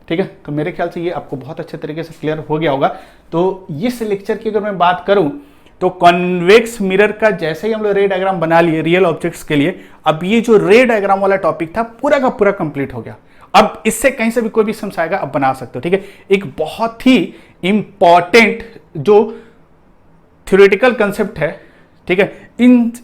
ठीक है, तो मेरे ख्याल से ये आपको बहुत अच्छे तरीके से क्लियर हो गया होगा। तो इस लेक्चर की अगर मैं बात करूं तो कॉन्वेक्स मिरर का जैसे ही हम लोग रे डायग्राम बना लिए रियल ऑब्जेक्ट्स के लिए, अब ये जो रे डायग्राम वाला टॉपिक था पूरा का पूरा कंप्लीट हो गया। अब इससे कहीं से भी कोई भी समझ आएगा, अब बना सकते हो। ठीक है, एक बहुत ही इंपॉर्टेंट जो थ्योरेटिकल कंसेप्ट है, ठीक है,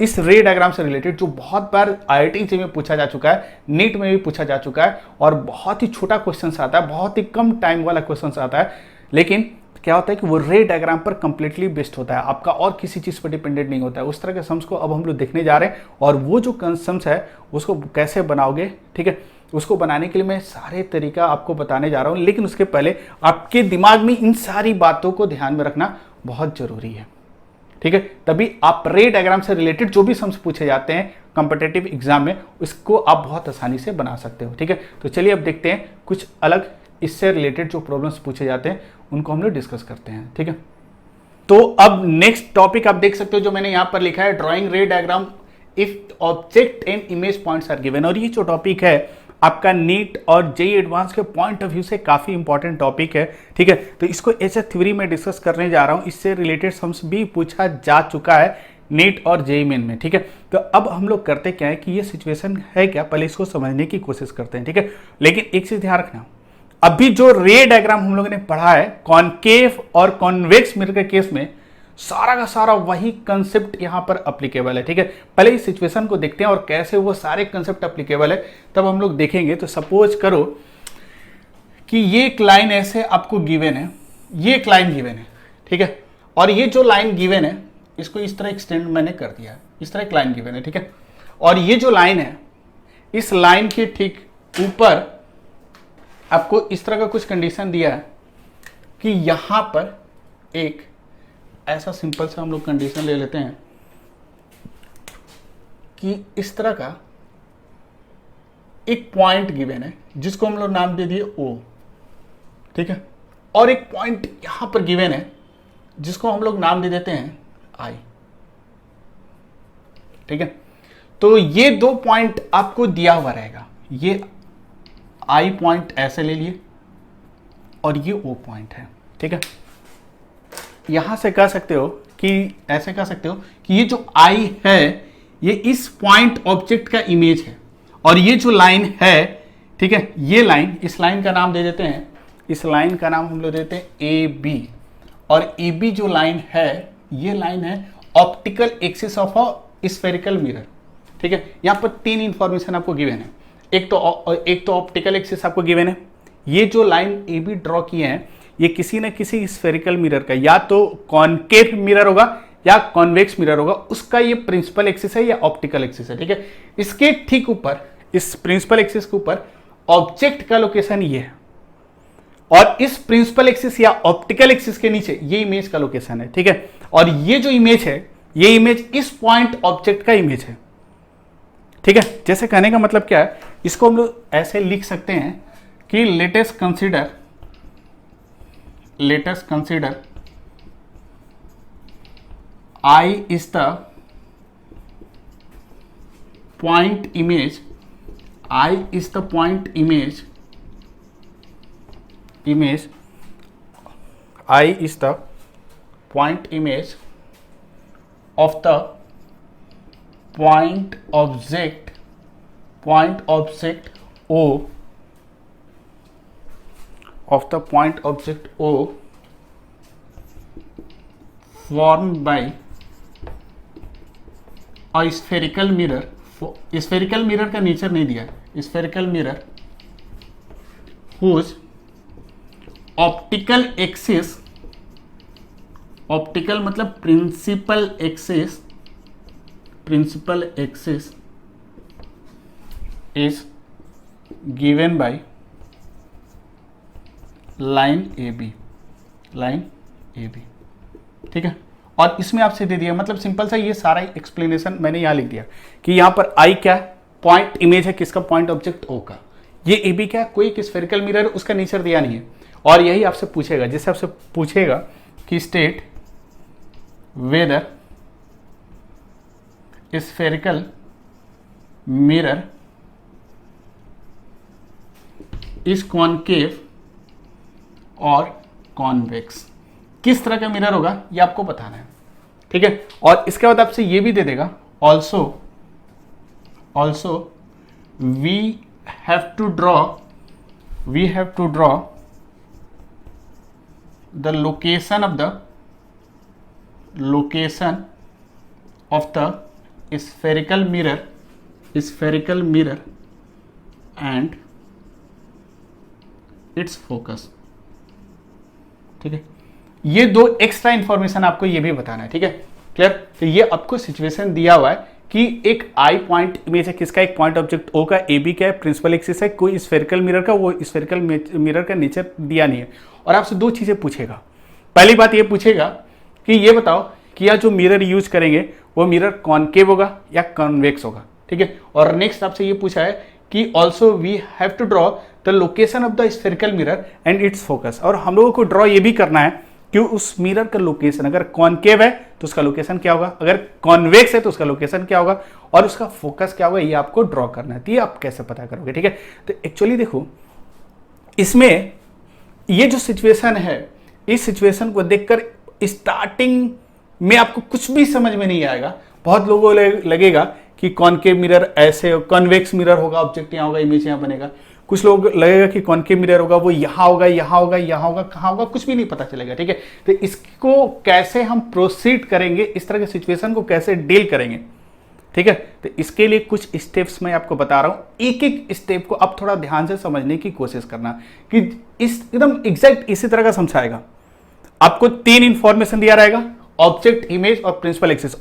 इस रे डायग्राम से रिलेटेड, जो बहुत बार IIT में पूछा जा चुका है, नीट में भी पूछा जा चुका है, और बहुत ही छोटा क्वेश्चन आता है, बहुत ही कम टाइम वाला क्वेश्चन आता है, लेकिन क्या होता है कि वो रे डायग्राम पर कंप्लीटली बेस्ड होता है, आपका और किसी चीज पर डिपेंडेंट नहीं होता है। उस तरह के सम्स को अब हम लोग देखने जा रहे हैं, और वो जो सम्स है उसको कैसे बनाओगे, ठीक है, उसको बनाने के लिए मैं सारे तरीका आपको बताने जा रहा हूं। लेकिन उसके पहले आपके दिमाग में इन सारी बातों को ध्यान में रखना बहुत जरूरी है, ठीक है, तभी आप रे डायग्राम से रिलेटेड जो भी सम्स पूछे जाते हैं कॉम्पिटिटिव एग्जाम में, उसको आप बहुत आसानी से बना सकते हो। ठीक है, तो चलिए अब देखते हैं कुछ अलग इससे रिलेटेड जो प्रॉब्लम्स पूछे जाते हैं उनको हम लोग डिस्कस करते हैं। ठीक है, तो अब नेक्स्ट टॉपिक आप देख सकते हो जो मैंने यहां पर लिखा है, drawing ray diagram if object and image points are given. और ये जो टॉपिक है आपका नीट और जेईई एडवांस के पॉइंट ऑफ व्यू से काफी इंपॉर्टेंट टॉपिक है। ठीक है, तो इसको एज ए थ्योरी में डिस्कस करने जा रहा हूं, इससे रिलेटेड सम्स भी पूछा जा चुका है नीट और जेईई मेन में। ठीक है, तो अब हम लोग करते क्या है कि ये सिचुएशन है क्या, पहले इसको समझने की कोशिश करते हैं। ठीक है, लेकिन एक चीज ध्यान रखना, अभी जो रे डायग्राम हम लोगों ने पढ़ा है कॉनकेव और कॉन्वेक्स मिरर के केस में, सारा का सारा वही कंसेप्ट यहां पर अप्लीकेबल है। ठीक है, पहले इस सिचुएशन को देखते हैं और कैसे वो सारे कंसेप्ट अप्लीकेबल है तब हम लोग देखेंगे। तो सपोज करो कि ये एक लाइन ऐसे आपको गिवन है, ये एक लाइन गिवन है, ठीक है, और ये जो लाइन गिवन है इसको इस तरह एक्सटेंड मैंने कर दिया है, इस तरह एक लाइन गिवन है। ठीक है, और ये जो लाइन है, इस लाइन के ठीक ऊपर आपको इस तरह का कुछ कंडीशन दिया है कि यहां पर एक ऐसा सिंपल सा हम लोग कंडीशन ले लेते हैं कि इस तरह का एक पॉइंट गिवन है जिसको हम लोग नाम दे दिए O, ठीक है, और एक पॉइंट यहां पर गिवन है जिसको हम लोग नाम दे देते हैं I। ठीक है, तो ये दो पॉइंट आपको दिया हुआ रहेगा, ये I पॉइंट ऐसे ले लिए और ये O पॉइंट है। ठीक है, यहां से कह सकते हो कि ऐसे कह सकते हो कि ये जो I है ये इस पॉइंट ऑब्जेक्ट का इमेज है, और ये जो लाइन है, ठीक है, ये लाइन, इस लाइन का नाम दे देते हैं, इस लाइन का नाम हम लोग देते हैं AB, और AB जो लाइन है ये लाइन है optical axis of a spherical mirror. ठीक है, यहां पर तीन इंफॉर्मेशन आपको गिवन है, एक तो ऑप्टिकल एक्सिस आपको गिवन है, ये जो लाइन AB ड्रॉ किए हैं ये किसी न किसी स्फेरिकल मिरर का, या तो कॉनकेव मिरर होगा या कॉन्वेक्स मिरर होगा, उसका ये प्रिंसिपल एक्सिस है या ऑप्टिकल एक्सिस है। ठीक है, इसके ठीक ऊपर, इस प्रिंसिपल एक्सिस के ऊपर ऑब्जेक्ट का लोकेशन ये है, और इस प्रिंसिपल एक्सिस या ऑप्टिकल एक्सिस के नीचे ये इमेज का लोकेशन है। ठीक है, और ये जो इमेज है ये इमेज इस पॉइंट ऑब्जेक्ट का इमेज है। ठीक है, जैसे कहने का मतलब क्या है, इसको हम लोग ऐसे लिख सकते हैं कि latest consider I is the point image, I is the point image, I is the point image of the point object O, of the point object O formed by a spherical mirror, spherical mirror का nature नहीं दिया, spherical mirror whose optical axis, optical मतलब principal axis is given by line AB। ठीक है, और इसमें आपसे दे दिया, मतलब सिंपल सा ये सारा एक्सप्लेनेशन मैंने यहां लिख दिया कि यहां पर I क्या है, पॉइंट इमेज है किसका, पॉइंट ऑब्जेक्ट O का, ये AB क्या है, कोई एक स्फेरिकल मिरर, उसका नेचर दिया नहीं है, और यही आपसे पूछेगा, जैसे आपसे पूछेगा कि state whether spherical mirror is concave और कॉन्वेक्स। किस तरह का मिरर होगा ये आपको बताना है, ठीक है। और इसके बाद आपसे ये भी दे देगा also we have to draw the location of the spherical mirror and its focus, ठीक है। ये दो एक्स्ट्रा इंफॉर्मेशन आपको ये भी बताना है, ठीक है, क्लियर। तो ये आपको सिचुएशन दिया हुआ है कि एक आई पॉइंट इमेज है, किसका, एक पॉइंट ऑब्जेक्ट ओ का, ए बी क्या है, प्रिंसिपल एक्सिस है, कोई स्फेरिकल मिरर का, वो स्फेरिकल मिरर का नेचर दिया नहीं है, और आपसे दो चीजें पूछेगा। पहली बात ये पूछेगा कि ये बताओ कि यह जो मिरर यूज करेंगे वो मिरर कॉनकेव होगा या कॉन्वेक्स होगा, ठीक है। और नेक्स्ट आपसे ये पूछा है कि also we have to draw the location of the spherical mirror and its focus, और हम लोगों को ड्रॉ ये भी करना है कि उस मिरर का लोकेशन, अगर कॉनकेव है तो उसका लोकेशन क्या होगा, अगर कॉन्वेक्स है तो उसका लोकेशन क्या होगा, और उसका फोकस क्या होगा, ये आपको ड्रॉ करना है। तो ये आप कैसे पता करोगे, ठीक है। तो एक्चुअली देखो, इसमें ये जो सिचुएशन है, इस सिचुएशन को देखकर स्टार्टिंग में आपको कुछ भी समझ में नहीं आएगा। बहुत लोगों को लगेगा कि कॉनकेव मिरर ऐसे, कॉन्वेक्स मिरर होगा, ऑब्जेक्ट यहाँ होगा, इमेज यहाँ बनेगा। कुछ लोग लगेगा कि कॉनकेव मिरर होगा, वो यहाँ होगा, यहाँ होगा, यहाँ होगा, कहाँ होगा, कुछ भी नहीं पता चलेगा, ठीक है। तो इसको कैसे हम प्रोसीड करेंगे, इस तरह के सिचुएशन को कैसे डील करेंगे, ठीक है। तो इसके लिए कुछ स्टेप्स मैं आपको बता रहा हूँ, एक एक स्टेप को आप थोड़ा ध्यान से समझने की कोशिश करना कि इस एकदम एग्जैक्ट इसी तरह का समझाएगा। आपको तीन इंफॉर्मेशन दिया रहेगा, ऑब्जेक्ट, इमेज और प्रिंसिपल एक्सिस।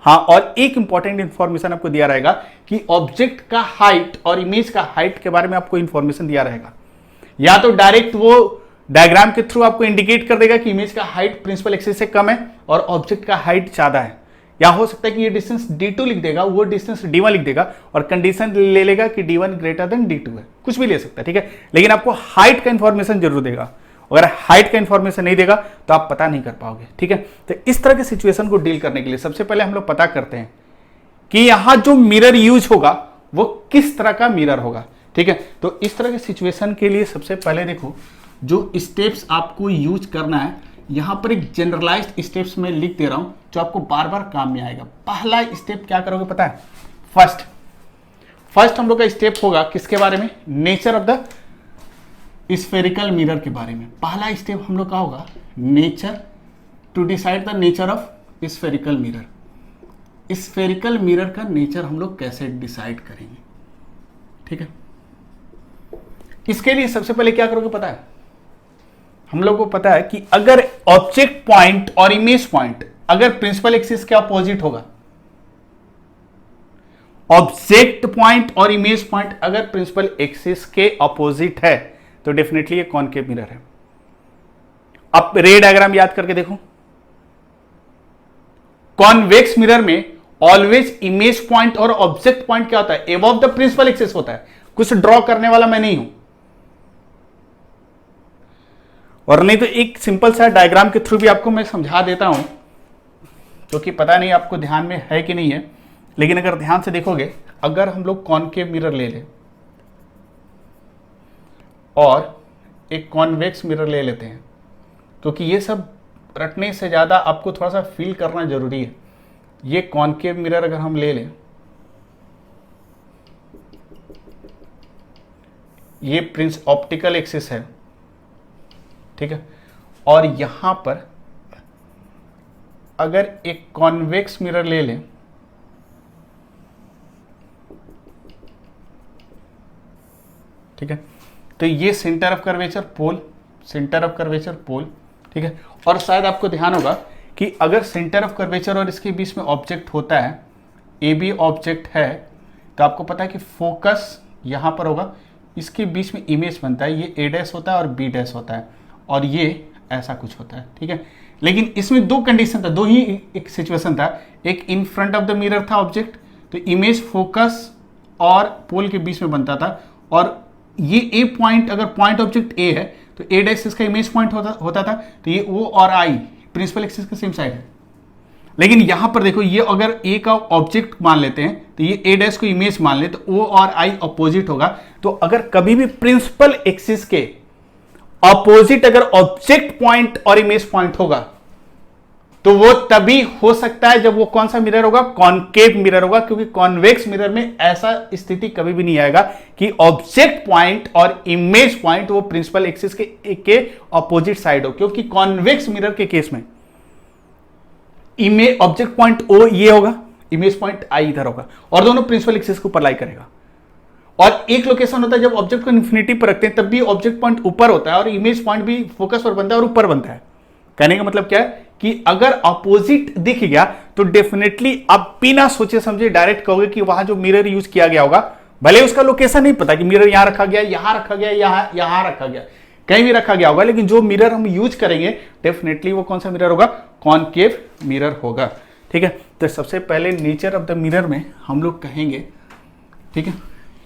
हाँ, और एक इंपॉर्टेंट इंफॉर्मेशन आपको दिया रहेगा कि ऑब्जेक्ट का हाइट और इमेज का हाइट के बारे में आपको इंफॉर्मेशन दिया रहेगा। या तो डायरेक्ट वो डायग्राम के थ्रू आपको इंडिकेट कर देगा कि इमेज का हाइट प्रिंसिपल एक्सिस से कम है और ऑब्जेक्ट का हाइट ज्यादा है, या हो सकता है कि ये डिस्टेंस d2 लिख देगा, वो डिस्टेंस d1 लिख देगा, और कंडीशन ले लेगा कि d1 ग्रेटर देन d2 है, कुछ भी ले सकता है, ठीक है। लेकिन आपको हाइट का इंफॉर्मेशन जरूर देगा। अगर हाइट का इंफॉर्मेशन नहीं देगा तो आप पता नहीं कर पाओगे, ठीक है। तो इस तरह के सिचुएशन को डील करने के लिए सबसे पहले हम लोग पता करते हैं कि यहां जो मिरर यूज होगा वो किस तरह का मिरर होगा, ठीक है। तो इस तरह के सिचुएशन के लिए सबसे पहले देखो, जो स्टेप्स आपको यूज करना है, यहां पर एक जनरलाइज्ड स्टेप्स में लिख दे रहा हूं जो आपको बार बार काम में आएगा। पहला स्टेप क्या करोगे पता है, फर्स्ट हम लोग का स्टेप होगा किसके बारे में, nature of the spherical mirror के बारे में। पहला स्टेप हम लोग का होगा nature, to decide the nature of spherical mirror. Spherical mirror का नेचर हम लोग कैसे डिसाइड करेंगे, ठीक है। इसके लिए सबसे पहले क्या करोगे पता है, हम लोग को पता है कि अगर ऑब्जेक्ट पॉइंट और इमेज पॉइंट अगर प्रिंसिपल एक्सिस के अपोजिट होगा, ऑब्जेक्ट पॉइंट और इमेज पॉइंट अगर प्रिंसिपल एक्सिस के अपोजिट है तो डेफिनेटली ये कॉनकेव मिरर है। अब रे डायग्राम याद करके देखो, कॉन्वेक्स मिरर में ऑलवेज इमेज पॉइंट और ऑब्जेक्ट पॉइंट क्या होता है, अबव द प्रिंसिपल एक्सिस होता है। कुछ ड्रॉ करने वाला मैं नहीं हूं, और नहीं तो एक सिंपल सा डायग्राम के थ्रू भी आपको मैं समझा देता हूं, क्योंकि पता नहीं आपको ध्यान में है कि नहीं है, लेकिन अगर ध्यान से देखोगे, अगर हम लोग कॉनकेव मिरर ले लें और एक कॉन्वेक्स मिरर ले लेते हैं, क्योंकि ये सब रटने से ज़्यादा आपको थोड़ा सा फील करना जरूरी है। ये कॉनकेव मिरर अगर हम ले लें, ये प्रिंस ऑप्टिकल एक्सिस है, ठीक है, और यहां पर अगर एक कॉन्वेक्स मिरर ले लें, ठीक है, तो ये सेंटर ऑफ कर्वेचर पोल, ठीक है। और शायद आपको ध्यान होगा कि अगर सेंटर ऑफ कर्वेचर और इसके बीच में ऑब्जेक्ट होता है, ए बी ऑब्जेक्ट है, तो आपको पता है कि फोकस यहां पर होगा, इसके बीच में इमेज बनता है, ये ए डैश होता है और बी डैश होता है, और ये ऐसा कुछ होता है, ठीक है। लेकिन इसमें दो कंडीशन था, दो ही एक सिचुएशन था, एक in front of the mirror था ऑब्जेक्ट, तो इमेज फोकस और पोल के बीच में बनता था, और ये ए पॉइंट अगर पॉइंट ऑब्जेक्ट ए है तो ए डैश इसका इमेज पॉइंट होता था, तो ये ओ और आई प्रिंसिपल एक्सिस के सेम साइड है। लेकिन यहां पर देखो, ये अगर ए का ऑब्जेक्ट मान लेते हैं तो ये ए डैश को इमेज मान ले, तो ओ और आई अपोजिट होगा। तो अगर कभी भी प्रिंसिपल एक्सिस के ऑपोजिट अगर ऑब्जेक्ट पॉइंट और इमेज पॉइंट होगा तो वो तभी हो सकता है जब वो कौन सा मिरर होगा, कॉनकेव मिरर होगा, क्योंकि कॉन्वेक्स मिरर में ऐसा स्थिति कभी भी नहीं आएगा कि ऑब्जेक्ट पॉइंट और इमेज पॉइंट वो प्रिंसिपल एक्सिस के ऑपोजिट साइड हो, क्योंकि कॉन्वेक्स मिरर के केस में इमेज ऑब्जेक्ट पॉइंट ओ ये होगा, इमेज पॉइंट आई इधर होगा, और दोनों प्रिंसिपल एक्सिस के ऊपर लाई करेगा। और एक लोकेशन होता है जब ऑब्जेक्ट को इन्फिनिटी पर रखते हैं तब भी ऑब्जेक्ट पॉइंट ऊपर होता है और इमेज पॉइंट भी फोकस पर बनता है और ऊपर बनता है। कहने का मतलब क्या है कि अगर अपोजिट दिख गया तो डेफिनेटली आप बिना सोचे समझे डायरेक्ट कहोगे कि वहां जो मिरर यूज किया गया होगा, भले उसका लोकेशन नहीं पता कि मिरर यहां रखा गया, यहां रखा गया, यहां रखा गया, कहीं भी रखा गया होगा, लेकिन जो मिरर हम यूज करेंगे डेफिनेटली वो कौन सा मिरर होगा, कॉनकेव मिरर होगा। ठीक है, तो सबसे पहले नेचर ऑफ द मिरर में हम लोग कहेंगे, ठीक है,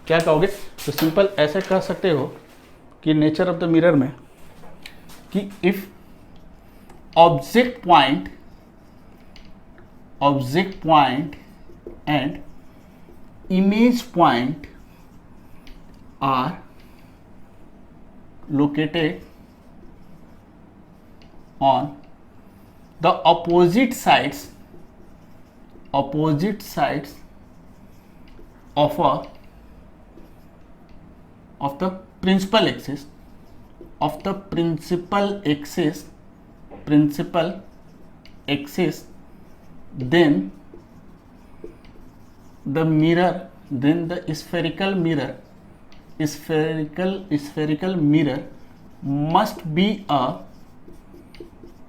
क्या कहोगे, तो सिंपल ऐसे कह सकते हो कि नेचर ऑफ द मिरर में कि if object point and image point are located on the opposite sides of the principal axis, then the spherical mirror must be a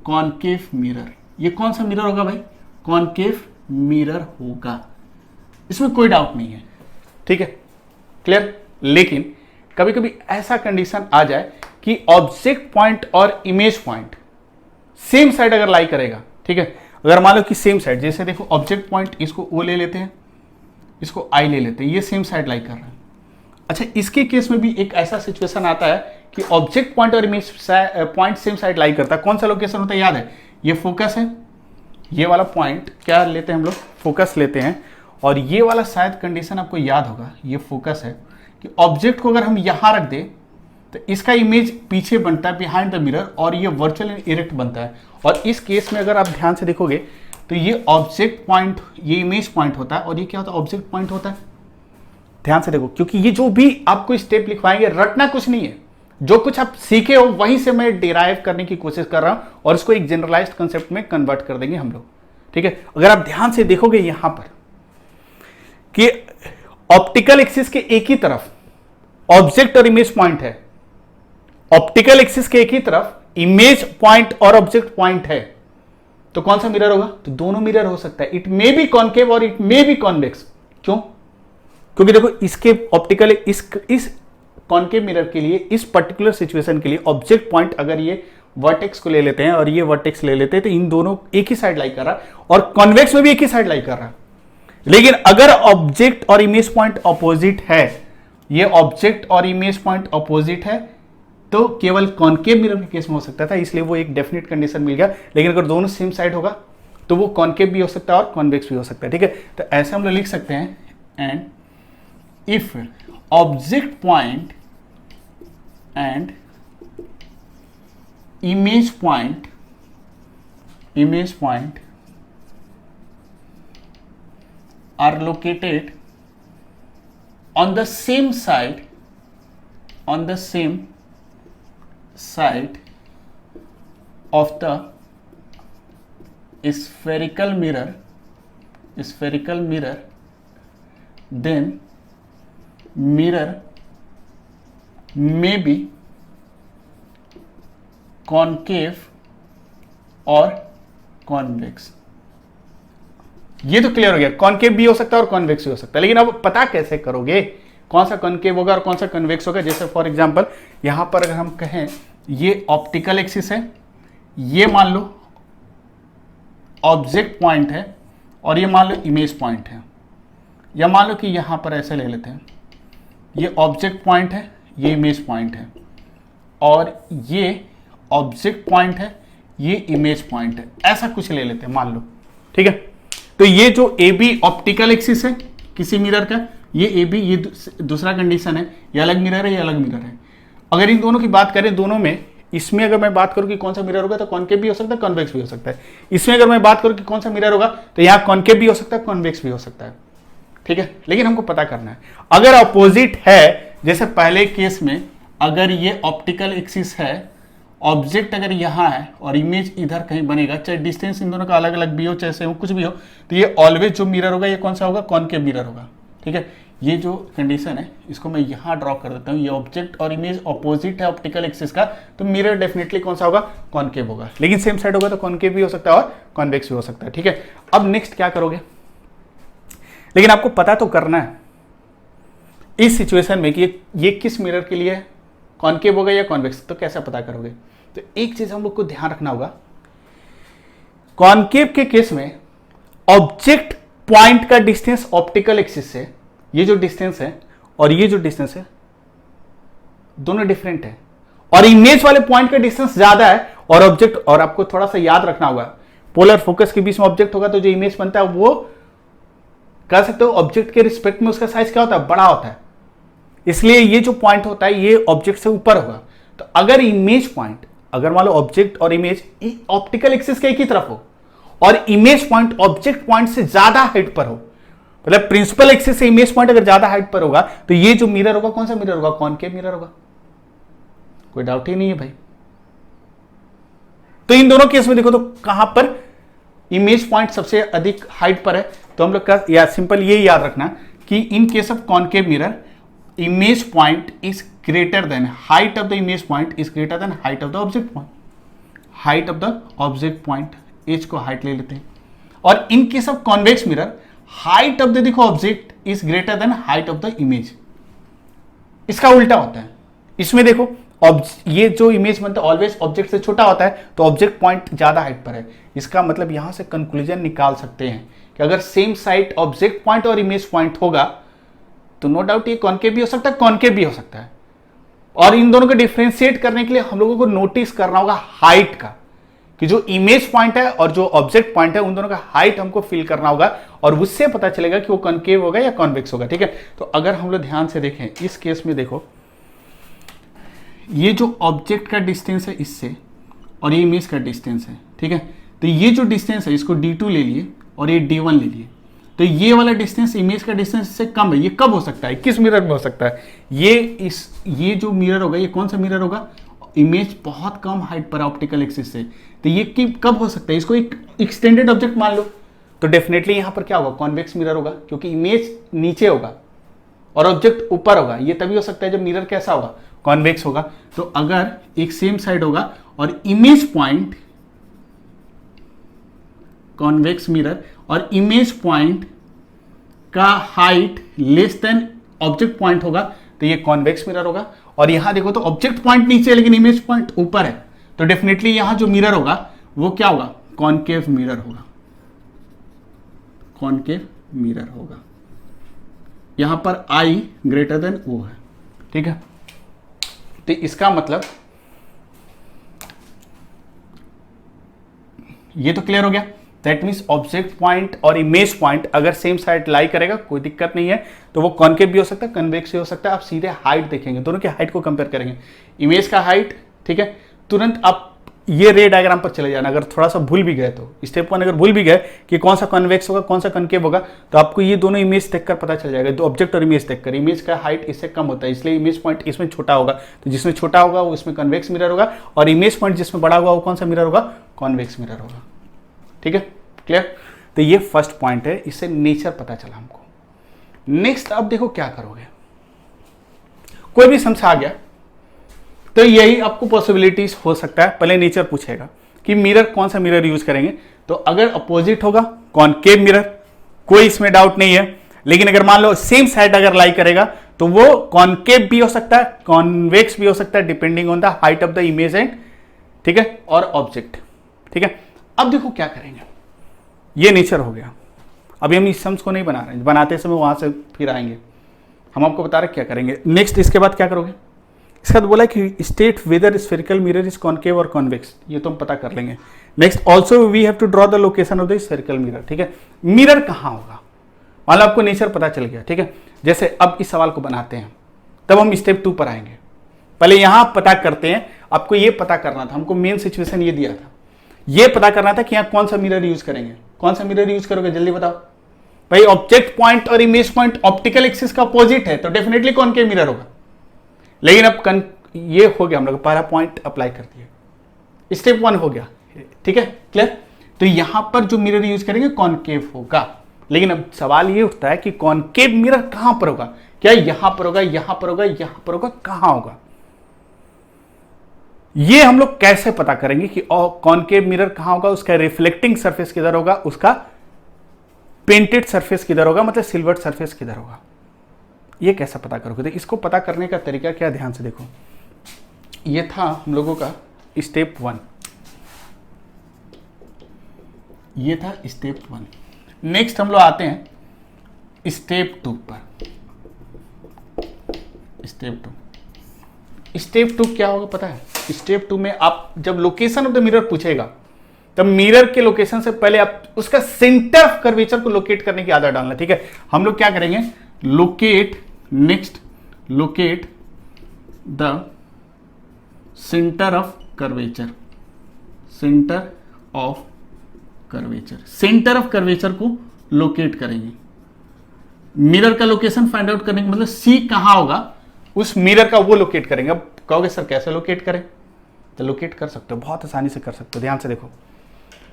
concave mirror। ये कौन सा मिरर होगा भाई, कॉनकेव मिरर होगा, इसमें कोई डाउट नहीं है। ठीक है, क्लियर। लेकिन कभी कभी ऐसा कंडीशन आ जाए कि ऑब्जेक्ट पॉइंट और इमेज पॉइंट सेम साइड अगर लाई करेगा, ठीक है, अगर मान लो कि सेम साइड, जैसे देखो ऑब्जेक्ट पॉइंट इसको ओ ले लेते हैं, इसको आई ले लेते हैं, ये सेम साइड लाई कर रहा है। अच्छा, इसके केस में भी एक ऐसा सिचुएशन आता है कि ऑब्जेक्ट पॉइंट और इमेज पॉइंट सेम साइड लाई करता है। कौन सा लोकेशन होता है, याद है, ये फोकस है, ये वाला पॉइंट क्या लेते हैं हम लोग, फोकस लेते हैं, और ये वाला शायद कंडीशन आपको याद होगा, ये फोकस है कि ऑब्जेक्ट को अगर हम यहां रख दें तो इसका इमेज पीछे बनता है, बिहाइंड द मिरर, और ये वर्चुअल एंड इरेक्ट बनता है। और इस केस में अगर आप ध्यान से देखोगे तो ये ऑब्जेक्ट पॉइंट, ये इमेज पॉइंट होता है, और ये क्या होता है, ऑब्जेक्ट पॉइंट होता है। ध्यान से देखो, क्योंकि ये जो भी आपको स्टेप लिखवाएंगे, रटना कुछ नहीं है, जो कुछ आप सीखे हो वहीं से मैं डिराइव करने की कोशिश कर रहा हूं, और इसको एक जनरलाइज्ड कंसेप्ट में कन्वर्ट कर देंगे हम लोग। ठीक है, अगर आप ध्यान से देखोगे यहां पर कि ऑप्टिकल एक्सिस के एक ही तरफ ऑब्जेक्ट और इमेज पॉइंट है, ऑप्टिकल एक्सिस के एक ही तरफ इमेज पॉइंट और ऑब्जेक्ट पॉइंट है, तो कौन सा मिरर होगा, तो दोनों मिरर हो सकता है। इट मे बी कॉनकेव और इट मे बी कॉन्वेक्स। क्यों, क्योंकि देखो इसके ऑप्टिकल इस कॉनकेव मिरर के लिए, इस पर्टिकुलर सिचुएशन के लिए ऑब्जेक्ट पॉइंट अगर ये वर्टेक्स को ले लेते हैं और ये वर्टेक्स ले लेते हैं तो इन दोनों एक ही साइड लाई कर रहा है, और कॉन्वेक्स में भी एक ही साइड लाई कर रहा है। लेकिन अगर ऑब्जेक्ट और इमेज पॉइंट ऑपोजिट है, ये ऑब्जेक्ट और इमेज पॉइंट ऑपोजिट है, तो केवल कॉनकेव मिरर के केस में हो सकता था, इसलिए वो एक डेफिनेट कंडीशन मिल गया। लेकिन अगर दोनों सेम साइड होगा तो वो कॉनकेव भी हो सकता है और कॉन्वेक्स भी हो सकता है। ठीक है, तो ऐसे हम लोग लिख सकते हैं, and if object point and image point are located on the same side of the spherical mirror, then mirror may be concave or convex। ये तो क्लियर हो गया, कॉनकेव भी हो सकता है और कॉन्वेक्स भी हो सकता है। लेकिन अब पता कैसे करोगे कौन सा कॉनकेव होगा और कौन सा कन्वेक्स होगा। जैसे फॉर एग्जांपल यहां पर अगर हम कहें ये ऑप्टिकल एक्सिस है, ये मान लो ऑब्जेक्ट पॉइंट है, और ये मान लो इमेज पॉइंट है, या मान लो कि यहां पर ऐसे ले लेते हैं, ये ऑब्जेक्ट पॉइंट है, ये इमेज पॉइंट है, और ये ऑब्जेक्ट पॉइंट है, ये इमेज पॉइंट है, ऐसा कुछ ले लेते हैं मान लो। ठीक है, तो ये जो ए बी ऑप्टिकल एक्सिस है किसी मिरर का, ये ए बी, ये दूसरा कंडीशन है, ये अलग मिरर है, ये अलग मिरर है। अगर इन दोनों की बात करें, दोनों में इसमें अगर मैं बात करूं कि कौन सा मिरर होगा तो कॉनकेव भी हो सकता है, कॉन्वेक्स भी हो सकता है। इसमें अगर मैं बात करूं कि कौन सा मिरर होगा तो यहां कॉनकेव भी हो सकता है, कॉन्वेक्स भी हो सकता है, ठीक है। लेकिन हमको पता करना है अगर अपोजिट है, जैसे पहले केस में अगर ये ऑप्टिकल एक्सिस है, ऑब्जेक्ट अगर यहां है और इमेज इधर कहीं बनेगा, चाहे डिस्टेंस इन दोनों का अलग अलग भी हो, चाहे सेम कुछ भी हो, तो ये ऑलवेज जो मिरर होगा ये कौन सा होगा, कॉनकेव मिरर होगा, ठीक है। ये जो कंडीशन है इसको मैं यहां ड्रॉ कर देता हूं, ये ऑब्जेक्ट और इमेज ऑपोजिट है ऑप्टिकल एक्सिस का, तो मिरर डेफिनेटली कौन सा होगा, कॉनकेव होगा। लेकिन सेम साइड होगा तो कॉनकेव भी हो सकता है और कॉन्वेक्स भी हो सकता है, ठीक है। अब नेक्स्ट क्या करोगे, लेकिन आपको पता तो करना है इस सिचुएशन में कि ये किस मिरर के लिए कॉनकेव होगा या कॉन्वेक्स, तो कैसे पता करोगे। तो एक चीज हम लोग को ध्यान रखना होगा, कॉनकेव के केस में ऑब्जेक्ट पॉइंट का डिस्टेंस ऑप्टिकल एक्सिस से, ये जो डिस्टेंस है और ये जो डिस्टेंस है दोनों डिफरेंट है, और इमेज वाले पॉइंट का डिस्टेंस ज्यादा है और ऑब्जेक्ट, और आपको थोड़ा सा याद रखना होगा पोलर फोकस के बीच में ऑब्जेक्ट होगा तो जो इमेज बनता है वो कह सकते हो ऑब्जेक्ट के रिस्पेक्ट में उसका साइज क्या होता है, बड़ा होता है। इसलिए ये जो पॉइंट होता है ये ऑब्जेक्ट से ऊपर होगा। तो अगर इमेज पॉइंट, अगर मान लो ऑब्जेक्ट और इमेज ऑप्टिकल एक्सिस के एक ही तरफ हो और इमेज पॉइंट ऑब्जेक्ट पॉइंट से ज्यादा हाइट पर हो, मतलब प्रिंसिपल एक्सिस से इमेज पॉइंट अगर ज्यादा हाइट पर होगा, तो ये जो मिरर होगा कौन सा मिरर होगा, कॉनकेव मिरर होगा। कोई डाउट ही नहीं है भाई। तो इन दोनों केस में देखो तो कहां पर इमेज पॉइंट सबसे अधिक हाइट पर है, तो हम लोग का या सिंपल ये याद रखना कि in case of concave mirror image point is greater than height of the image point is greater than height of the object point, height of the object point, एज को हाइट ले लेते हैं। और in case of convex mirror height of the देखो object is greater than height of the image, इसका उल्टा होता है। इसमें देखो ये जो इमेज बनता है ऑलवेज ऑब्जेक्ट से छोटा होता है, तो ऑब्जेक्ट पॉइंट ज्यादा हाइट पर है। इसका मतलब यहां से कंक्लूजन निकाल सकते हैं कि अगर सेम साइड ऑब्जेक्ट पॉइंट और इमेज पॉइंट होगा तो नो डाउट ये कॉनकेव भी हो सकता है, कॉनकेव भी हो सकता है। और इन दोनों को डिफरेंशिएट करने के लिए हम लोगों को नोटिस करना होगा हाइट का, कि जो इमेज पॉइंट है और जो ऑब्जेक्ट पॉइंट है उन दोनों का हाइट हमको फील करना होगा, और उससे पता चलेगा कि वो कॉनकेव होगा या कॉन्वेक्स होगा, ठीक है। तो अगर हम लोग ध्यान से देखें इस केस में, देखो ये जो ऑब्जेक्ट का डिस्टेंस है इससे और ये इमेज का डिस्टेंस है, ठीक है। तो ये जो डिस्टेंस है इसको d2 ले लिए और ये d1 ले लिए, तो ये वाला डिस्टेंस इमेज का डिस्टेंस से कम है। ये कब हो सकता है, किस मिरर में हो सकता है, ये जो मिरर होगा ये कौन सा मिरर होगा, इमेज बहुत कम हाइट पर ऑप्टिकल एक्सिस से, तो ये कब हो सकता है, इसको एक एक्सटेंडेड ऑब्जेक्ट मान लो, तो डेफिनेटली यहां पर क्या होगा, कॉन्वेक्स मिरर होगा, क्योंकि इमेज नीचे होगा और ऑब्जेक्ट ऊपर होगा। ये तभी हो सकता है जब मिरर कैसा होगा, कॉन्वेक्स होगा। तो अगर एक सेम साइड होगा और इमेज पॉइंट कॉन्वेक्स मिरर और इमेज पॉइंट का height less than object point होगा, तो ये कॉन्वेक्स मिरर होगा। और यहां देखो तो ऑब्जेक्ट पॉइंट नीचे है लेकिन इमेज पॉइंट ऊपर है, तो डेफिनेटली यहां जो मिरर होगा वो क्या होगा, कॉनकेव मिरर होगा, कॉनकेव मिरर होगा। यहां पर I ग्रेटर देन O है, ठीक है। तो इसका मतलब ये तो क्लियर हो गया। दैट मीन्स ऑब्जेक्ट पॉइंट और इमेज पॉइंट अगर सेम साइड लाई करेगा कोई दिक्कत नहीं है, तो वो कॉनकेव भी हो सकता है, कन्वेक्स भी हो सकता है। आप सीधे हाइट देखेंगे, दोनों की हाइट को कंपेयर करेंगे, इमेज का हाइट, ठीक है। तुरंत आप ये रे डायग्राम पर चले जाना। अगर थोड़ा सा भूल भी गए तो स्टेप 1 अगर भूल भी गए कि कौन सा कन्वेक्स होगा कौन सा कनकेव होगा, तो आपको ये दोनों इमेज देखकर पता चल जाएगा। दो ऑब्जेक्ट और इमेज देखकर, इमेज का हाइट इससे कम होता है इसलिए इमेज पॉइंट इसमें छोटा होगा, तो जिसमें छोटा होगा वो इसमें कन्वेक्स मिरर होगा, और इमेज पॉइंट जिसमें बड़ा होगा वो कौन सा मिरर होगा, कॉन्वेक्स मिरर होगा, ठीक है, क्लियर। तो ये फर्स्ट पॉइंट है, इससे नेचर पता चला हमको। नेक्स्ट अब देखो क्या करोगे, कोई भी समझा आ गया तो यही आपको पॉसिबिलिटीज हो सकता है। पहले नेचर पूछेगा कि मिरर कौन सा मिरर यूज करेंगे, तो अगर अपोजिट होगा कॉनकेव मिरर, कोई इसमें डाउट नहीं है। लेकिन अगर मान लो सेम साइड अगर लाई करेगा तो वो कॉनकेव भी हो सकता है, कॉन्वेक्स भी हो सकता है, depending on the height of the image and, ठीक है, और ऑब्जेक्ट, ठीक है। अब देखो क्या करेंगे, ये नेचर हो गया। अभी हम इस सम्स को नहीं बना रहे हैं, बनाते समय वहां से फिर आएंगे, हम आपको बता रहे क्या करेंगे। नेक्स्ट इसके बाद क्या करोगे, इसका तो बोला कि state whether spherical mirror is concave और कॉन्वेक्स, ये तो हम पता कर लेंगे। Next also we have to draw the location of the spherical mirror, ठीक है। मिरर कहाँ होगा, मान लो आपको नेचर पता चल गया, ठीक है। जैसे अब इस सवाल को बनाते हैं तब हम स्टेप 2 पर आएंगे। पहले यहां पता करते हैं आपको ये पता करना था, हमको मेन सिचुएशन ये दिया था, ये पता करना था कि यहाँ कौन सा मिरर यूज करेंगे। कौन सा मिरर यूज करोगे जल्दी बताओ भाई। ऑब्जेक्ट पॉइंट और इमेज पॉइंट ऑप्टिकल एक्सिस का अपोजिट है, तो डेफिनेटली कॉनकेव मिरर होगा। लेकिन अब ये हो गया, हम लोग पहला पॉइंट अप्लाई कर दिया, स्टेप 1 हो गया, ठीक है, क्लियर। तो यहां पर जो मिरर यूज करेंगे कॉनकेव होगा। लेकिन अब सवाल ये उठता है कि कॉनकेव मिरर कहां पर होगा, क्या यहां पर होगा, यहां पर होगा, यहां पर होगा, कहां होगा? ये हम लोग कैसे पता करेंगे कि कॉनकेव मिरर कहां होगा, उसका रिफ्लेक्टिंग सरफेस किधर होगा, उसका पेंटेड सरफेस किधर होगा, मतलब सिल्वर सरफेस किधर होगा, ये कैसे पता करोगे? तो इसको पता करने का तरीका क्या, ध्यान से देखो। ये था हम लोगों का स्टेप 1, ये था स्टेप 1। नेक्स्ट हम लोग आते हैं स्टेप 2 पर। स्टेप 2 क्या होगा पता है? स्टेप 2 में आप जब लोकेशन ऑफ द मिरर पूछेगा, तब मिरर के लोकेशन से पहले आप उसका सेंटर ऑफ कर्वेचर को लोकेट करने की आदत डालना, ठीक है। हम लोग क्या करेंगे, locate the centre of curvature, centre of curvature को लोकेट करेंगे। मिरर का लोकेशन फाइंड आउट करने का मतलब सी कहां होगा, उस मिरर का वो लोकेट करेंगे। अब कहोगे सर कैसे लोकेट करें? तो लोकेट कर सकते हो, बहुत आसानी से कर सकते हो। ध्यान से देखो,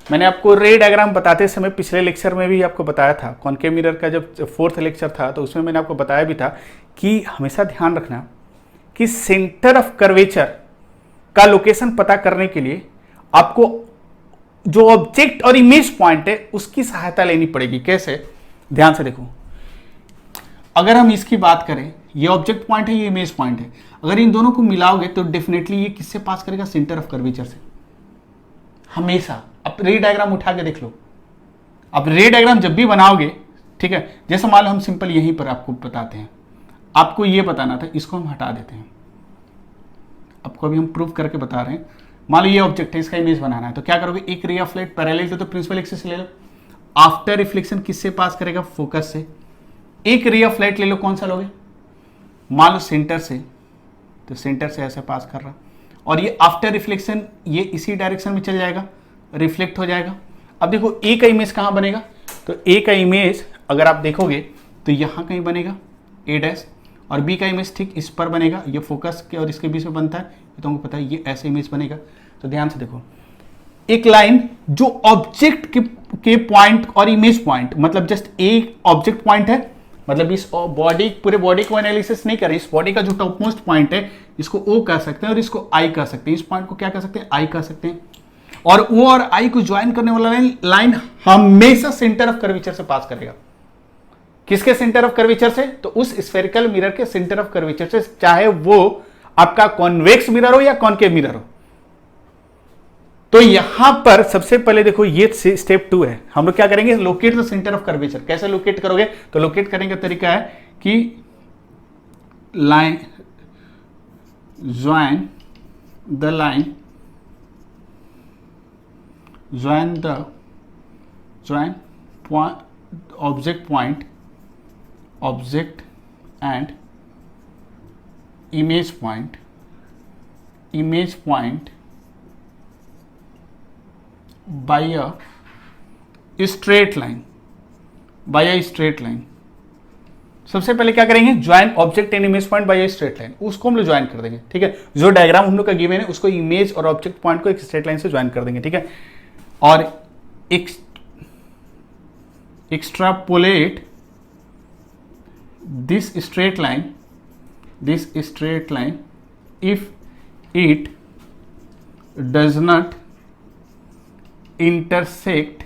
मैंने आपको रे डायग्राम बताते समय पिछले लेक्चर में भी आपको बताया था, कॉनकेव मिरर का जब 4th लेक्चर था तो उसमें मैंने आपको बताया भी था कि हमेशा ध्यान रखना कि सेंटर ऑफ कर्वेचर का लोकेशन पता करने के लिए आपको जो ऑब्जेक्ट और इमेज पॉइंट है उसकी सहायता लेनी पड़ेगी। कैसे? ध्यान से देखो, अगर हम इसकी बात करें, ये ऑब्जेक्ट पॉइंट है, ये इमेज पॉइंट है, अगर इन दोनों को मिलाओगे तो डेफिनेटली ये किससे पास करेगा? सेंटर ऑफ कर्वेचर से, हमेशा। अब रे डायग्राम उठा के देख लो, अब रे डायग्राम जब भी बनाओगे, ठीक है, जैसे मान लो हम सिंपल यहीं पर आपको बताते हैं, आपको ये बताना था, इसको हम हटा देते हैं, आपको अभी हम प्रूव करके बता रहे हैं। मान लो ये ऑब्जेक्ट है, इसका इमेज बनाना है, तो क्या करोगे, एक ray of light parallel to the principal axis ले लो। आफ्टर रिफ्लेक्शन किससे पास करेगा? फोकस से। एक रे ऑफ लाइट ले लो, कौन सा लोगे? मान लो सेंटर से, तो सेंटर से ऐसे पास कर रहा, और ये आफ्टर रिफ्लेक्शन ये इसी डायरेक्शन में चल जाएगा, रिफ्लेक्ट हो जाएगा। अब देखो ए का इमेज कहां बनेगा, तो ए का इमेज अगर आप देखोगे तो यहां कहीं बनेगा ए डैश, और बी का इमेज ठीक इस पर बनेगा, ये फोकस के और इसके बीच में बनता है, ये तुमको पता है, ये ऐसे इमेज बनेगा। तो ध्यान से देखो, एक लाइन जो ऑब्जेक्ट के पॉइंट और इमेज पॉइंट, मतलब जस्ट एक ऑब्जेक्ट पॉइंट है, मतलब इस बॉडी, पूरे बॉडी को एनालिसिस नहीं करें, इस बॉडी का जो टॉप मोस्ट पॉइंट है इसको ओ कह सकते हैं और इसको आई कह सकते हैं, इस पॉइंट को क्या कह सकते हैं? आई कह सकते हैं। और ओ और आई को ज्वाइन करने वाला लाइन हमेशा सेंटर ऑफ कर्वेचर से पास करेगा। किसके सेंटर ऑफ कर्वेचर से? तो उस स्फेरिकल मिरर के सेंटर ऑफ कर्वेचर से, चाहे वो आपका कॉन्वेक्स मिरर हो या कॉनकेव मिरर हो। तो यहां पर सबसे पहले देखो, ये स्टेप 2 है, हम लोग क्या करेंगे, locate the centre of curvature. कैसे लोकेट करोगे? तो लोकेट करने का तरीका है कि line join object and image point by a straight line। सबसे पहले क्या करेंगे, join object and image point by a straight line, उसको हम लोग ज्वाइन कर देंगे, ठीक है। जो डायग्राम हम लोग का गिवन है उसको इमेज और ऑब्जेक्ट पॉइंट को एक स्ट्रेट लाइन से ज्वाइन कर देंगे, ठीक है। और extrapolate this straight line if it does not intersect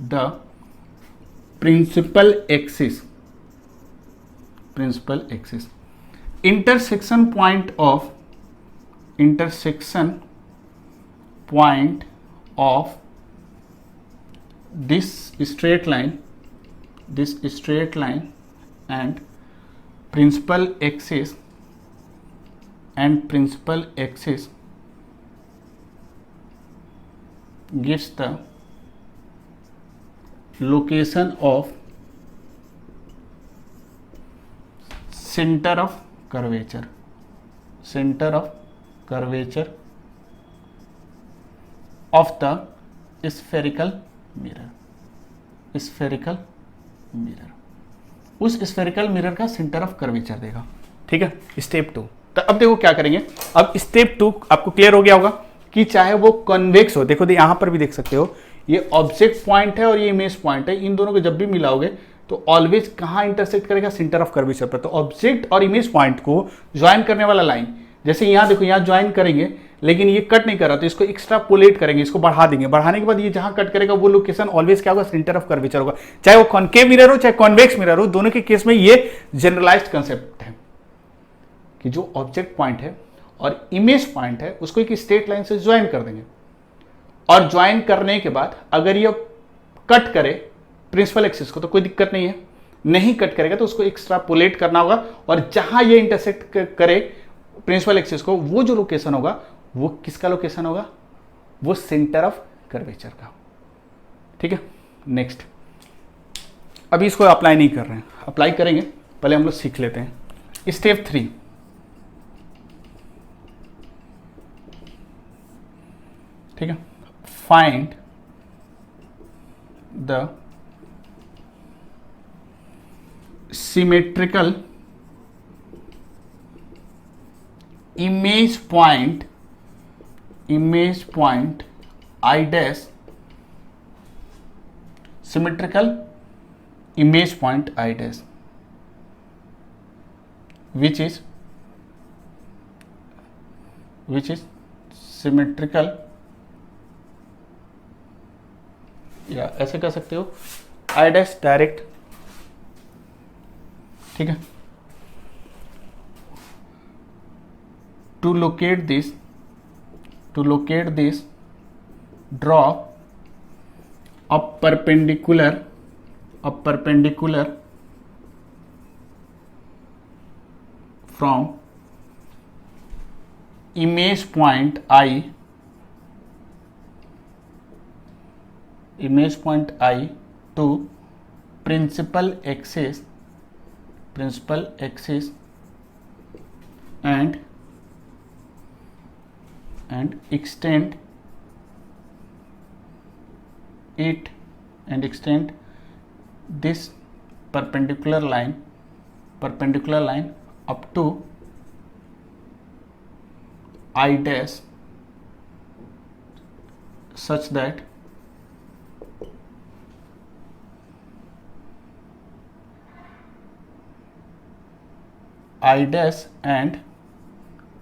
the principal axis। intersection point of this straight line and principal axis gives the location of center of curvature। Centre of curvature of the spherical mirror, spherical mirror, उस spherical mirror का centre of curvature देगा। ठीक है, step 2। तो अब देखो क्या करेंगे। अब स्टेप 2 आपको क्लियर हो गया होगा कि चाहे वो कॉन्वेक्स हो, देखो यहां पर भी देख सकते हो ये ऑब्जेक्ट पॉइंट है और ये इमेज पॉइंट है, इन दोनों को जब भी मिलाओगे तो ऑलवेज कहां इंटरसेक्ट करेगा, सेंटर ऑफ कर्वेचर पर। तो ऑब्जेक्ट और इमेज पॉइंट को ज्वाइन करने वाला लाइन, जैसे यहां देखो यहां ज्वाइन करेंगे लेकिन ये कट नहीं कर रहा, तो इसको एक्स्ट्रापोलेट करेंगे, इसको बढ़ा देंगे, बढ़ाने के बाद ये जहां कट करेगा वो लोकेशन ऑलवेज क्या होगा, सेंटर ऑफ कर्वेचर होगा। चाहे वो कॉन्केव मिरर हो चाहे कॉन्वेक्स मिरर हो, दोनों के केस में ये जनरलाइज्ड कंसेप्ट है कि जो ऑब्जेक्ट पॉइंट है और इमेज पॉइंट है उसको एक स्ट्रेट लाइन से ज्वाइन कर देंगे, और ज्वाइन करने के बाद अगर ये कट करे प्रिंसिपल एक्सिस को तो कोई दिक्कत नहीं है, नहीं कट करेगा तो उसको एक्स्ट्रापोलेट करना होगा, और जहां ये इंटरसेक्ट करे प्रिंसिपल एक्सिस को, वो जो लोकेशन होगा वो किसका लोकेशन होगा, वो सेंटर ऑफ कर्वेचर का। ठीक है, नेक्स्ट। अभी इसको अप्लाई नहीं कर रहे हैं, अप्लाई करेंगे, पहले हम लोग सीख लेते हैं। स्टेप 3, ठीक है, find the symmetrical image point I dash, symmetrical image point I dash, which is symmetrical, या ऐसे कह सकते हो I dash डायरेक्ट। ठीक है, to locate this draw a perpendicular from image point I to principal axis and extend this perpendicular line up to I dash such that I dash and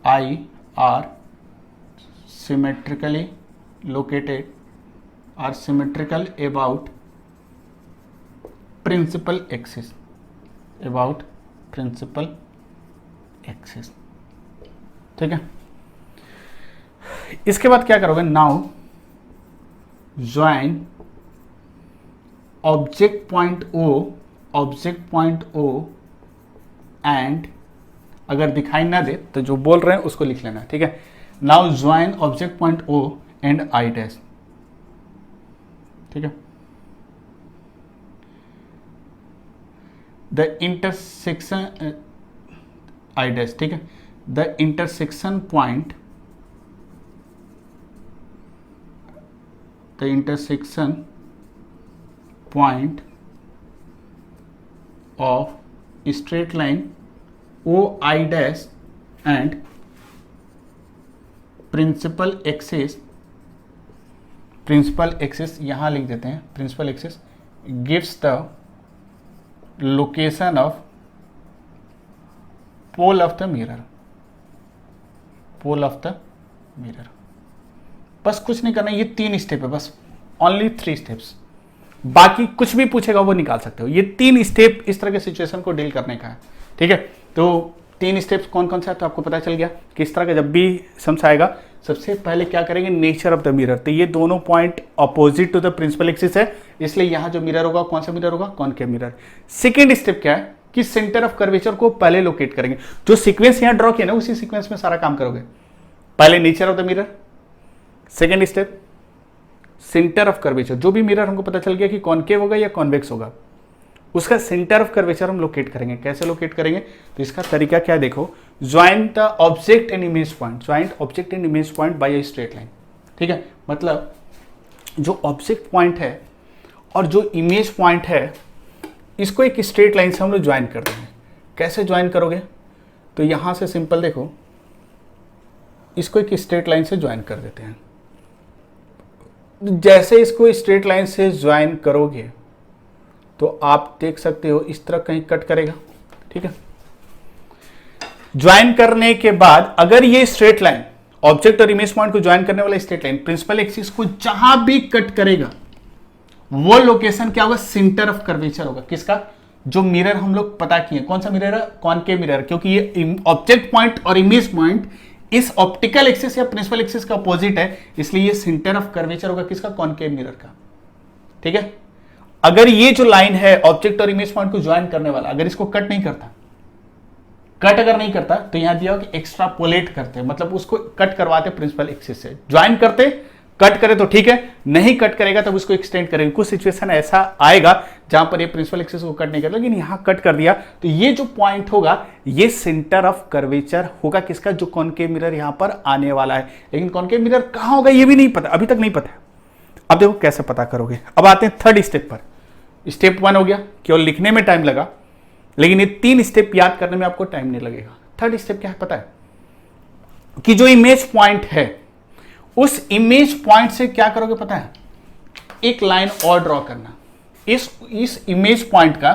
I are symmetrically located, are symmetrical about principal axis, ठीक है। इसके बाद क्या करोगे, now join object point O and, अगर दिखाई ना दे तो जो बोल रहे हैं उसको लिख लेना, ठीक है। Now join object point O and I dash, ठीक है। द इंटरसेक्शन I डैश, ठीक है। The intersection point of straight line OI dash and principal axis यहां लिख देते हैं, principal axis gives the location of pole of the mirror, बस कुछ नहीं करना, ये 3 स्टेप है, बस ओनली 3 स्टेप्स, बाकी कुछ भी पूछेगा वो निकाल सकते हो। ये 3 स्टेप इस तरह के सिचुएशन को डील करने का है, ठीक है। तो 3 स्टेप्स कौन कौन सा है तो आपको पता चल गया किस तरह का जब भी समझ आएगा। सबसे पहले क्या करेंगे, नेचर ऑफ द मिरर, तो ये दोनों point opposite to the principal axis है, इसलिए यहां जो मिरर होगा कौन सा मिरर होगा, कॉनकेव मिरर। सेकेंड स्टेप क्या है कि सेंटर ऑफ कर्वेचर को पहले लोकेट करेंगे, जो सीक्वेंस यहां ड्रॉ किया ना उसी सीक्वेंस में सारा काम करोगे। पहले nature of the mirror, second step centre of curvature, जो भी मिरर हमको पता चल गया कि कॉनकेव होगा या कॉन्वेक्स होगा, उसका सेंटर ऑफ कर्वेचर हम लोकेट करेंगे। कैसे लोकेट करेंगे? तो इसका तरीका क्या है देखो, join the object and image point, join object and image point by a straight line. ठीक है, मतलब जो ऑब्जेक्ट पॉइंट है और जो इमेज पॉइंट है इसको एक स्ट्रेट लाइन से हम लोग ज्वाइन कर देंगे। कैसे ज्वाइन करोगे? तो यहां से सिंपल देखो, इसको एक स्ट्रेट लाइन से ज्वाइन कर देते हैं। जैसे इसको स्ट्रेट लाइन से ज्वाइन करोगे तो आप देख सकते हो इस तरह कहीं कट करेगा। ठीक है, ज्वाइन करने के बाद अगर ये स्ट्रेट लाइन ऑब्जेक्ट और इमेज पॉइंट को ज्वाइन करने वाला स्ट्रेट लाइन प्रिंसिपल एक्सिस को जहां भी कट करेगा वो लोकेशन क्या होगा? सेंटर ऑफ कर्वेचर होगा। किसका? जो मिरर हम लोग पता किए, कौन सा मिरर है? कॉनकेव मिरर, क्योंकि ये ऑब्जेक्ट पॉइंट और इमेज पॉइंट इस ऑप्टिकल एक्सिस या प्रिंसिपल एक्सिस का अपोजिट है, इसलिए ये सेंटर ऑफ कर्वेचर होगा किसका? कॉनकेव मिरर का। ठीक है, अगर ये जो लाइन है ऑब्जेक्ट और इमेज पॉइंट को ज्वाइन करने वाला, अगर इसको कट नहीं करता, कट अगर नहीं करता तो यहां दिया हो कि एक्स्ट्रापोलेट करते, मतलब उसको कट करवाते प्रिंसिपल एक्सिस से। ज्वाइन करते, कट करे तो ठीक है, नहीं कट करेगा तब उसको एक्सटेंड करेंगे। कुछ सिचुएशन ऐसा आएगा जहां पर ये प्रिंसिपल एक्सिस को कट नहीं करेगा, लेकिन यहां कट कर दिया तो ये जो पॉइंट होगा ये सेंटर ऑफ कर्वेचर होगा किसका? जो कॉनकेव मिरर यहां पर आने वाला है। लेकिन कॉनकेव मिरर कहां होगा ये भी नहीं पता, अभी तक नहीं पता है। अब देखो कैसे पता करोगे। अब आते हैं थर्ड स्टेप पर। स्टेप 1 हो गया, केवल लिखने में टाइम लगा, लेकिन ये 3 स्टेप याद करने में आपको टाइम नहीं लगेगा। थर्ड स्टेप क्या है पता है? कि जो इमेज पॉइंट है उस इमेज पॉइंट से क्या करोगे पता है? एक लाइन और ड्रॉ करना। इस इमेज पॉइंट का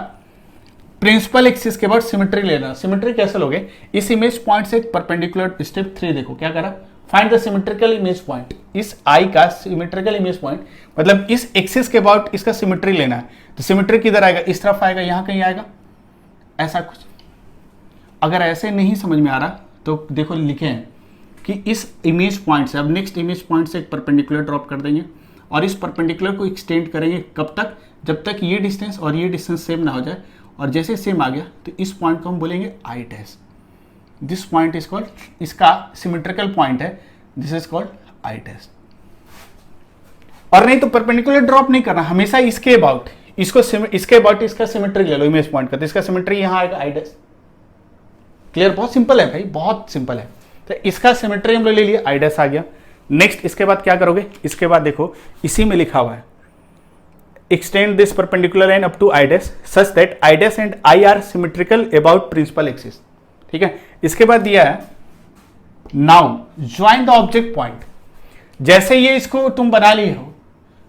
प्रिंसिपल एक्सिस के बाद सिमेट्री लेना। सिमेट्री कैसे लोगे? इस इमेज पॉइंट से परपेंडिकुलर, स्टेप 3 देखो क्या करा, find the symmetrical image point. इस आई का सिमेट्रिकल इमेज पॉइंट मतलब इस एक्सिस के अबाउट इसका सिमेट्री लेना है। तो सिमेट्री किधर आएगा? इस तरफ आएगा, यहां कहीं आएगा, ऐसा कुछ। अगर ऐसे नहीं समझ में आ रहा तो देखो लिखे हैं कि इस इमेज पॉइंट से, अब नेक्स्ट इमेज पॉइंट से एक परपेंडिकुलर ड्रॉप कर देंगे और इस परपेंडिकुलर को एक्सटेंड करेंगे। कब तक? जब तक ये डिस्टेंस और ये डिस्टेंस सेम ना हो जाए। और जैसे सेम आ गया तो इस पॉइंट को हम बोलेंगे I dash. This point is called, इसका सिमेट्रिकल पॉइंट है, this is called I dash. और नहीं तो परपेंडिकुलर ड्रॉप नहीं करना, हमेशा इसके अबाउट, इसके अबाउट इसका सिमेट्री ले लो इमेज पॉइंट का, तो इसका सिमेट्री यहां आएगा आई डैश। क्लियर? बहुत सिंपल है भाई, बहुत सिंपल है। तो इसका सिमेट्री हम लोग ले लिया, आई डैश आ गया। नेक्स्ट इसके बाद क्या करोगे? इसके बाद देखो इसी में लिखा हुआ है, extend this perpendicular line up to I dash such that I dash and I are symmetrical about principal axis. ठीक है, इसके बाद दिया है now join the object point. जैसे ये इसको तुम बना लिए हो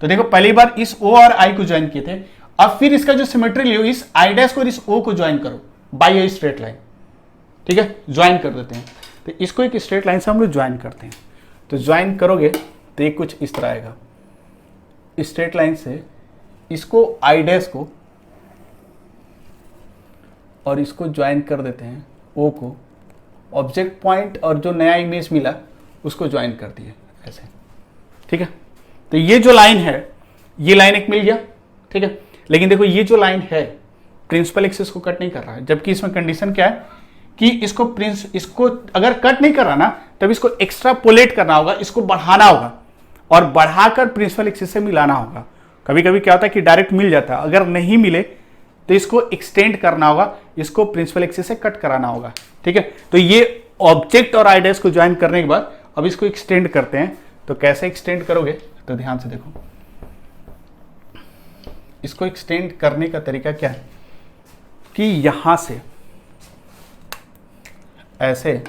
तो देखो पहली बार इस ओ और आई को ज्वाइन किए थे, अब फिर इसका जो सिमेट्री लियो इस आई डैश को और इस ओ को ज्वाइन करो बाय ए स्ट्रेट लाइन। ठीक है, ज्वाइन कर देते हैं। तो इसको एक स्ट्रेट लाइन से हम लोग ज्वाइन करते हैं। तो ज्वाइन करोगे तो ये कुछ इस तरह आएगा। स्ट्रेट लाइन से इसको आई डैश को और इसको ज्वाइन कर देते हैं, ओ को, ऑब्जेक्ट पॉइंट और जो नया इमेज मिला उसको ज्वाइन कर दिए ऐसे। ठीक है, तो ये जो लाइन है, ये लाइन एक मिल गया। ठीक है, लेकिन देखो ये जो लाइन है प्रिंसिपल एक्सिस को कट नहीं कर रहा है, जबकि इसमें कंडीशन क्या है कि इसको अगर कट नहीं कर रहा ना तब इसको एक्स्ट्रापोलेट करना होगा, इसको बढ़ाना होगा और बढ़ाकर प्रिंसिपल एक्सिस से मिलाना होगा। कभी कभी क्या होता है कि डायरेक्ट मिल जाता है, अगर नहीं मिले तो इसको एक्सटेंड करना होगा, इसको प्रिंसिपल एक्सिस से कट कराना होगा। ठीक है, तो ये ऑब्जेक्ट और आई डैश को ज्वाइन करने के बाद अब इसको एक्सटेंड करते हैं। तो कैसे एक्सटेंड करोगे? तो ध्यान से देखो, इसको एक्सटेंड करने का तरीका क्या है कि यहां से ऐसे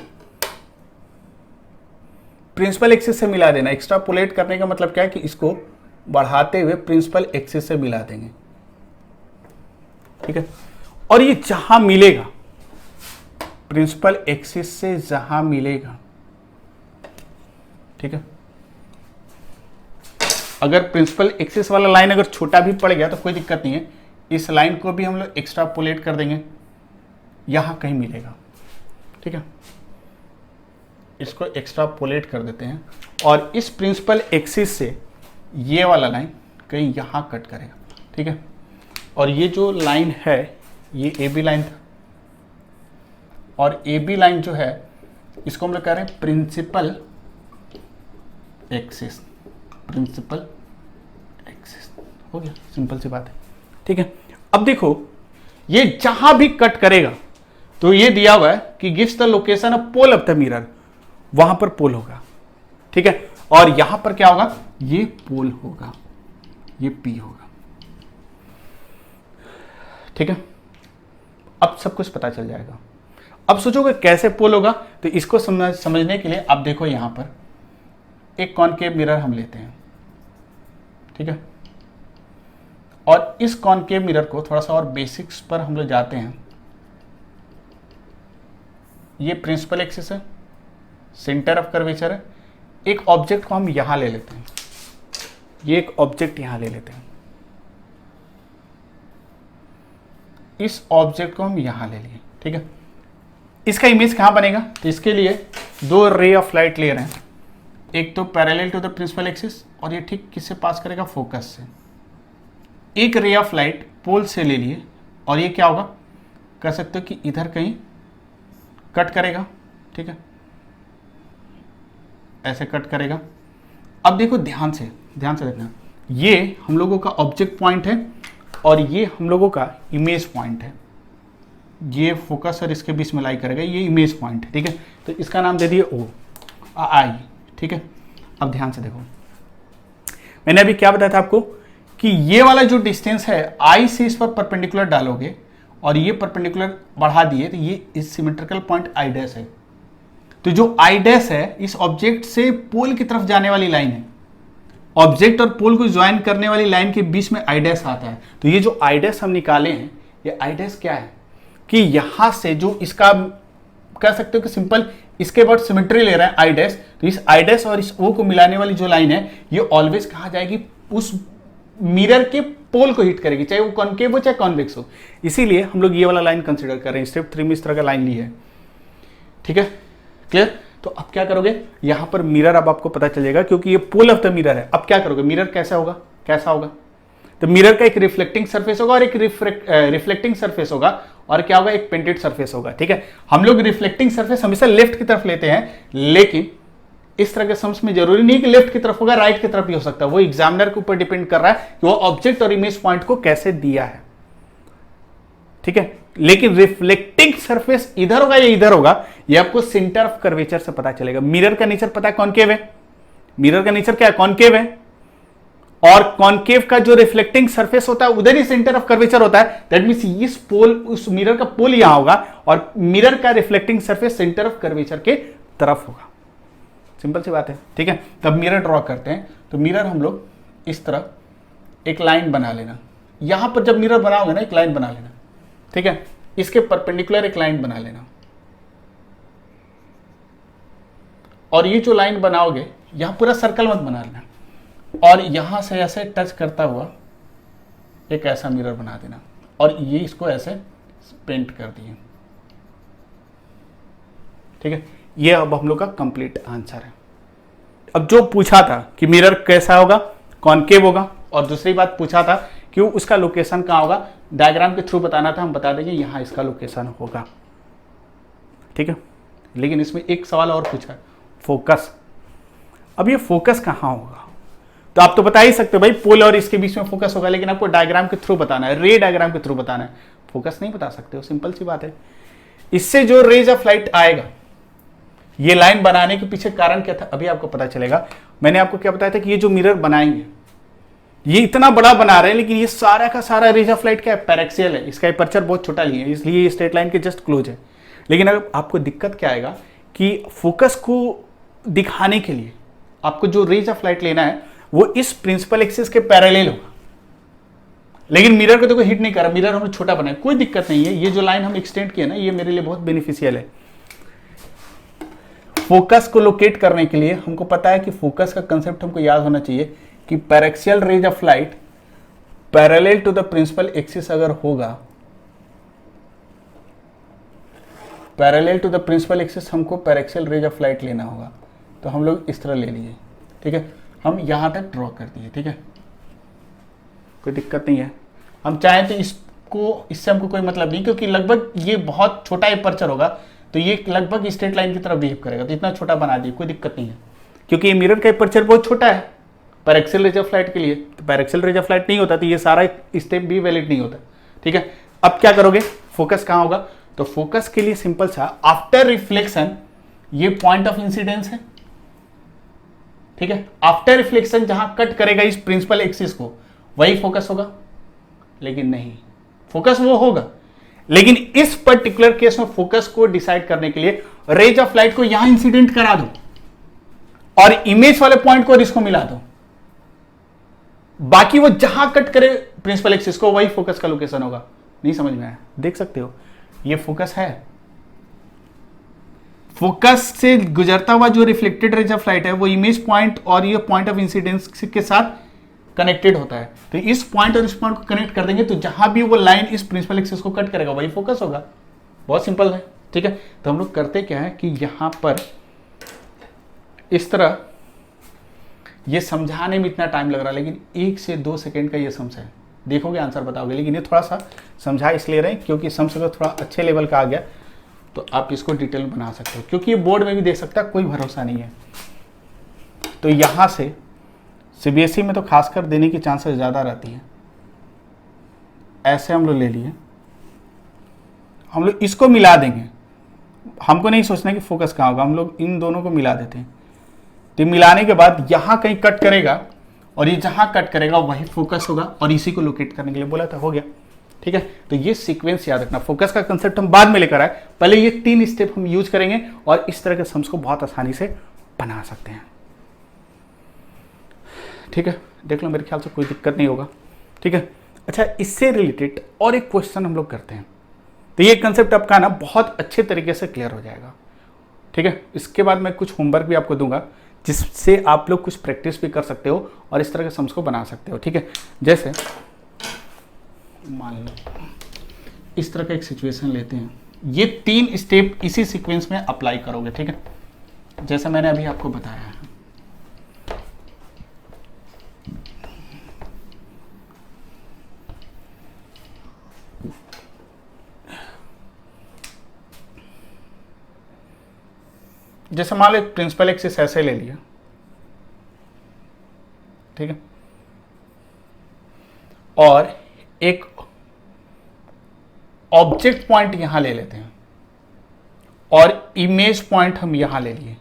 प्रिंसिपल एक्सिस से मिला देना। एक्स्ट्रापोलेट करने का मतलब क्या है कि इसको बढ़ाते हुए प्रिंसिपल एक्सिस से मिला देंगे। ठीक है, और ये जहां मिलेगा प्रिंसिपल एक्सिस से जहां मिलेगा, ठीक है, अगर प्रिंसिपल एक्सिस वाला लाइन अगर छोटा भी पड़ गया तो कोई दिक्कत नहीं है, इस लाइन को भी हम लोग एक्स्ट्रापोलेट कर देंगे, यहां कहीं मिलेगा। ठीक है, इसको एक्स्ट्रापोलेट कर देते हैं और इस प्रिंसिपल एक्सिस से ये वाला लाइन कहीं यहां कट करेगा। ठीक है, और ये जो लाइन है ये ए बी लाइन था, और ए बी लाइन जो है इसको हम लोग कह रहे हैं प्रिंसिपल एक्सिस। प्रिंसिपल एक्सिस हो गया, सिंपल सी बात है। ठीक है, अब देखो ये जहां भी कट करेगा तो ये दिया हुआ है कि gives the location of pole of the mirror, वहां पर पोल होगा, ठीक है। और यहां पर क्या होगा, ये पोल होगा, ये पी होगा, ठीक है। अब सब कुछ पता चल जाएगा। अब सोचोगे कैसे पोल होगा, तो इसको समझने के लिए आप देखो यहां पर एक कॉनकेव मिरर हम लेते हैं, ठीक है। और इस कॉनकेव मिरर को थोड़ा सा और बेसिक्स पर हम लोग जाते हैं। ये प्रिंसिपल एक्सिस है, सेंटर ऑफ कर्वेचर है। एक ऑब्जेक्ट को हम यहां ले लेते हैं, ये एक ऑब्जेक्ट यहां ले लेते हैं, इस ऑब्जेक्ट को हम यहां ले लिए, ठीक है। इसका इमेज कहां बनेगा, तो इसके लिए दो रे ऑफ लाइट ले रहे हैं, एक तो parallel to the principal axis और ये ठीक किससे पास करेगा, फोकस से। एक रे ऑफ लाइट पोल से ले लिए और ये क्या होगा, कर सकते हो कि इधर कहीं कट करेगा, ठीक है, ऐसे कट करेगा। अब देखो ध्यान से देखना, ये हम लोगों का ऑब्जेक्ट पॉइंट है और ये हम लोगों का इमेज पॉइंट है। ये फोकस और इसके बीच में लाई करेगा, ये इमेज पॉइंट है, ठीक है। तो इसका नाम दे दिए ओ आई, ठीक है। अब ध्यान से देखो, मैंने अभी क्या बताया था आपको कि ये वाला जो डिस्टेंस है आई से इस पर परपेंडिकुलर डालोगे और ये परपेंडिकुलर बढ़ा दिए तो ये इस सिमेट्रिकल पॉइंट आई डैश है। तो जो आई डैश है इस ऑब्जेक्ट से पोल की तरफ जाने वाली लाइन है, ऑब्जेक्ट और पोल को ज्वाइन करने वाली लाइन के बीच में आई डैश आता है। तो ये जो आई डैश हम निकाले हैं, ये आई डैश क्या है कि यहां से जो इसका कह सकते हो कि सिंपल इसके बाद सिमेट्री ले रहा है आई डैश, तो इस आई डैश और इस ओ को मिलाने वाली जो लाइन है ये ऑलवेज कहा जाएगी उस मिरर के पोल को हिट करेगी, चाहे वो कॉनकेव हो चाहे कॉन्वेक्स हो। इसीलिए हम लोग ये वाला लाइन कंसीडर कर रहे हैं। स्टेप 3 में इस तरह का लाइन ली है, ठीक है, क्लियर। तो अब क्या करोगे, यहां पर मिरर अब आपको पता चलेगा क्योंकि ये पोल ऑफ द मिरर है। अब क्या करोगे, मिरर कैसा होगा, तो मिरर का एक रिफ्लेक्टिंग सरफेस होगा और एक रिफ्लेक्टिंग सरफेस होगा और क्या होगा, एक पेंटेड सरफेस होगा, ठीक है। हम लोग रिफ्लेक्टिंग सरफेस हमेशा लेफ्ट की तरफ लेते हैं, लेकिन इस तरह के सम्स में जरूरी नहीं कि लेफ्ट की तरफ होगा, राइट की तरफ भी हो सकता है। वो एग्जामिनर के ऊपर डिपेंड कर रहा है कि वो ऑब्जेक्ट और इमेज पॉइंट को कैसे दिया है, ठीक है। लेकिन रिफ्लेक्टिंग सरफेस इधर होगा या इधर होगा, ये आपको सेंटर ऑफ कर्वेचर से पता चलेगा। मिरर का नेचर पता है, कॉनकेव है। मिरर का नेचर क्या है, कॉनकेव है। और कॉनकेव का जो रिफ्लेक्टिंग सरफेस होता है उधर ही सेंटर ऑफ कर्वेचर होता है। दैट मींस इस पोल, उस मिरर का पोल यहां होगा और मिरर का reflecting surface centre of curvature के तरफ होगा। सिंपल सी बात है, ठीक है। तब मिरर ड्रॉ करते हैं, तो मिरर हम लोग इस तरह एक लाइन बना लेना। यहां पर जब मिरर बनाओगे ना, एक लाइन बना लेना, ठीक है। इसके परपेंडिकुलर एक लाइन बना लेना और ये जो लाइन बनाओगे यहां पूरा सर्कल मत बना लेना और यहां से ऐसे टच करता हुआ एक ऐसा मिरर बना देना और ये इसको ऐसे पेंट कर दिए, ठीक है। ये अब हम लोग का कंप्लीट आंसर है। अब जो पूछा था कि मिरर कैसा होगा, कॉनकेव होगा, और दूसरी बात पूछा था कि उसका लोकेशन कहां होगा, डायग्राम के थ्रू बताना था। हम बता देंगे यहां इसका लोकेशन होगा, ठीक है। लेकिन इसमें एक सवाल और पूछा है, फोकस। अब ये फोकस कहां होगा, तो आप तो बता ही सकते हो भाई पोल और इसके बीच में फोकस होगा, लेकिन आपको डायग्राम के थ्रू बताना है, रे डायग्राम के थ्रू बताना है। फोकस नहीं बता सकते हो, सिंपल सी बात है। इससे जो रेज ऑफ लाइट आएगा, ये लाइन बनाने के पीछे कारण क्या था अभी आपको पता चलेगा। मैंने आपको क्या बताया था कि ये जो मिरर बनाएंगे ये इतना बड़ा बना रहे हैं, लेकिन ये सारा का सारा रेज ऑफ लाइट क्या है, पैरेक्सियल है। इसका एपर्चर बहुत छोटा लिए, इसलिए ये स्ट्रेट लाइन के जस्ट क्लोज है। लेकिन अब आपको दिक्कत क्या आएगा कि फोकस को दिखाने के लिए आपको जो रेज ऑफ लाइट लेना है वो इस प्रिंसिपल एक्सिस के पैरेलल होगा। लेकिन मिरर को तो कोई हिट नहीं कर रहा, मिरर हमने छोटा बनाया, कोई दिक्कत नहीं है। ये जो लाइन हम एक्सटेंड किया ना, ये मेरे लिए बहुत बेनिफिशियल है। फोकस को लोकेट करने के लिए हमको पता है कि फोकस का कंसेप्ट हमको याद होना चाहिए कि paraxial rays of light parallel to the principal axis अगर होगा, parallel to the principal axis हमको पैरेक्सियल रेज ऑफ लाइट लेना होगा। तो हम लोग इस तरह ले लिए, ठीक है। हम यहां तक ड्रॉ कर दिए, ठीक है, कोई दिक्कत नहीं है। हम चाहें तो इसको, इससे हमको कोई मतलब नहीं, क्योंकि लगभग ये बहुत छोटा एपर्चर होगा तो ये लगभग स्ट्रेट लाइन की तरफ बिहेव करेगा, तो इतना छोटा बना दिए, कोई दिक्कत नहीं है। क्योंकि ये मिरर का एपर्चर बहुत छोटा है पैरेक्सियल रेज ऑफ लाइट के लिए, तो पैरेक्सियल रेज ऑफ लाइट नहीं होता तो ये सारा स्टेप भी वैलिड नहीं होता, ठीक है। अब क्या करोगे, फोकस कहां होगा, तो फोकस के लिए सिंपल सा, आफ्टर रिफ्लेक्शन ये पॉइंट ऑफ इंसिडेंस है, ठीक है। आफ्टर रिफ्लेक्शन जहां कट करेगा इस प्रिंसिपल एक्सिस को वही फोकस होगा, लेकिन नहीं, फोकस वो होगा, लेकिन इस पर्टिकुलर केस में फोकस को डिसाइड करने के लिए रेज ऑफ लाइट को यहां इंसिडेंट करा दो और इमेज वाले पॉइंट को और इसको मिला दो, बाकी वो जहां कट करे प्रिंसिपल एक्सिस को वही फोकस का लोकेशन होगा। नहीं समझ में आया, देख सकते हो ये फोकस है, फोकस से गुजरता हुआ जो रिफ्लेक्टेड रेज ऑफ लाइट है वो इमेज पॉइंट और ये पॉइंट ऑफ इंसिडेंस के साथ कनेक्टेड होता है, तो इस पॉइंट और इस पॉइंट को कनेक्ट कर देंगे तो जहां भी वो लाइन इस प्रिंसिपल एक्सिस को कट करेगा वही फोकस होगा। बहुत सिंपल है, ठीक है। तो हम लोग करते क्या है कि यहां पर इस तरह, ये समझाने में इतना टाइम लग रहा है लेकिन 1 से 2 सेकेंड का ये सम्स है, देखोगे आंसर बताओगे, लेकिन ये थोड़ा सा समझा इसलिए रहे क्योंकि सम्स अगर थोड़ा अच्छे लेवल का आ गया तो आप इसको डिटेल में बना सकते हो, क्योंकि ये बोर्ड में भी देख सकता है, कोई भरोसा नहीं है। तो यहां से सीबीएसई में तो खासकर देने की चांसेस ज़्यादा रहती है। ऐसे हम लोग ले लिए, हम लोग इसको मिला देंगे, हमको नहीं सोचना कि फोकस कहाँ होगा, हम लोग इन दोनों को मिला देते हैं। तो मिलाने के बाद यहाँ कहीं कट करेगा और ये जहाँ कट करेगा वही फोकस होगा, और इसी को लोकेट करने के लिए बोला था, हो गया, ठीक है। तो ये सीक्वेंस याद रखना, फोकस का कंसेप्ट हम बाद में लेकर आए, पहले ये 3 स्टेप हम यूज करेंगे और इस तरह के सम्स को बहुत आसानी से बना सकते हैं, ठीक है। देख लो, मेरे ख्याल से कोई दिक्कत नहीं होगा, ठीक है। अच्छा, इससे रिलेटेड और एक क्वेश्चन हम लोग करते हैं, तो ये कंसेप्ट आपका ना बहुत अच्छे तरीके से क्लियर हो जाएगा, ठीक है। इसके बाद मैं कुछ होमवर्क भी आपको दूंगा जिससे आप लोग कुछ प्रैक्टिस भी कर सकते हो और इस तरह के सम्स को बना सकते हो, ठीक है। जैसे मान लो इस तरह का एक सिचुएशन लेते हैं, ये 3 स्टेप इसी सीक्वेंस में अप्लाई करोगे, ठीक है, जैसा मैंने अभी आपको बताया है। जैसे मान लो प्रिंसिपल एक्सिस ऐसे ले लिया, ठीक है, और एक ऑब्जेक्ट पॉइंट यहां ले लेते हैं और इमेज पॉइंट हम यहां ले लिए,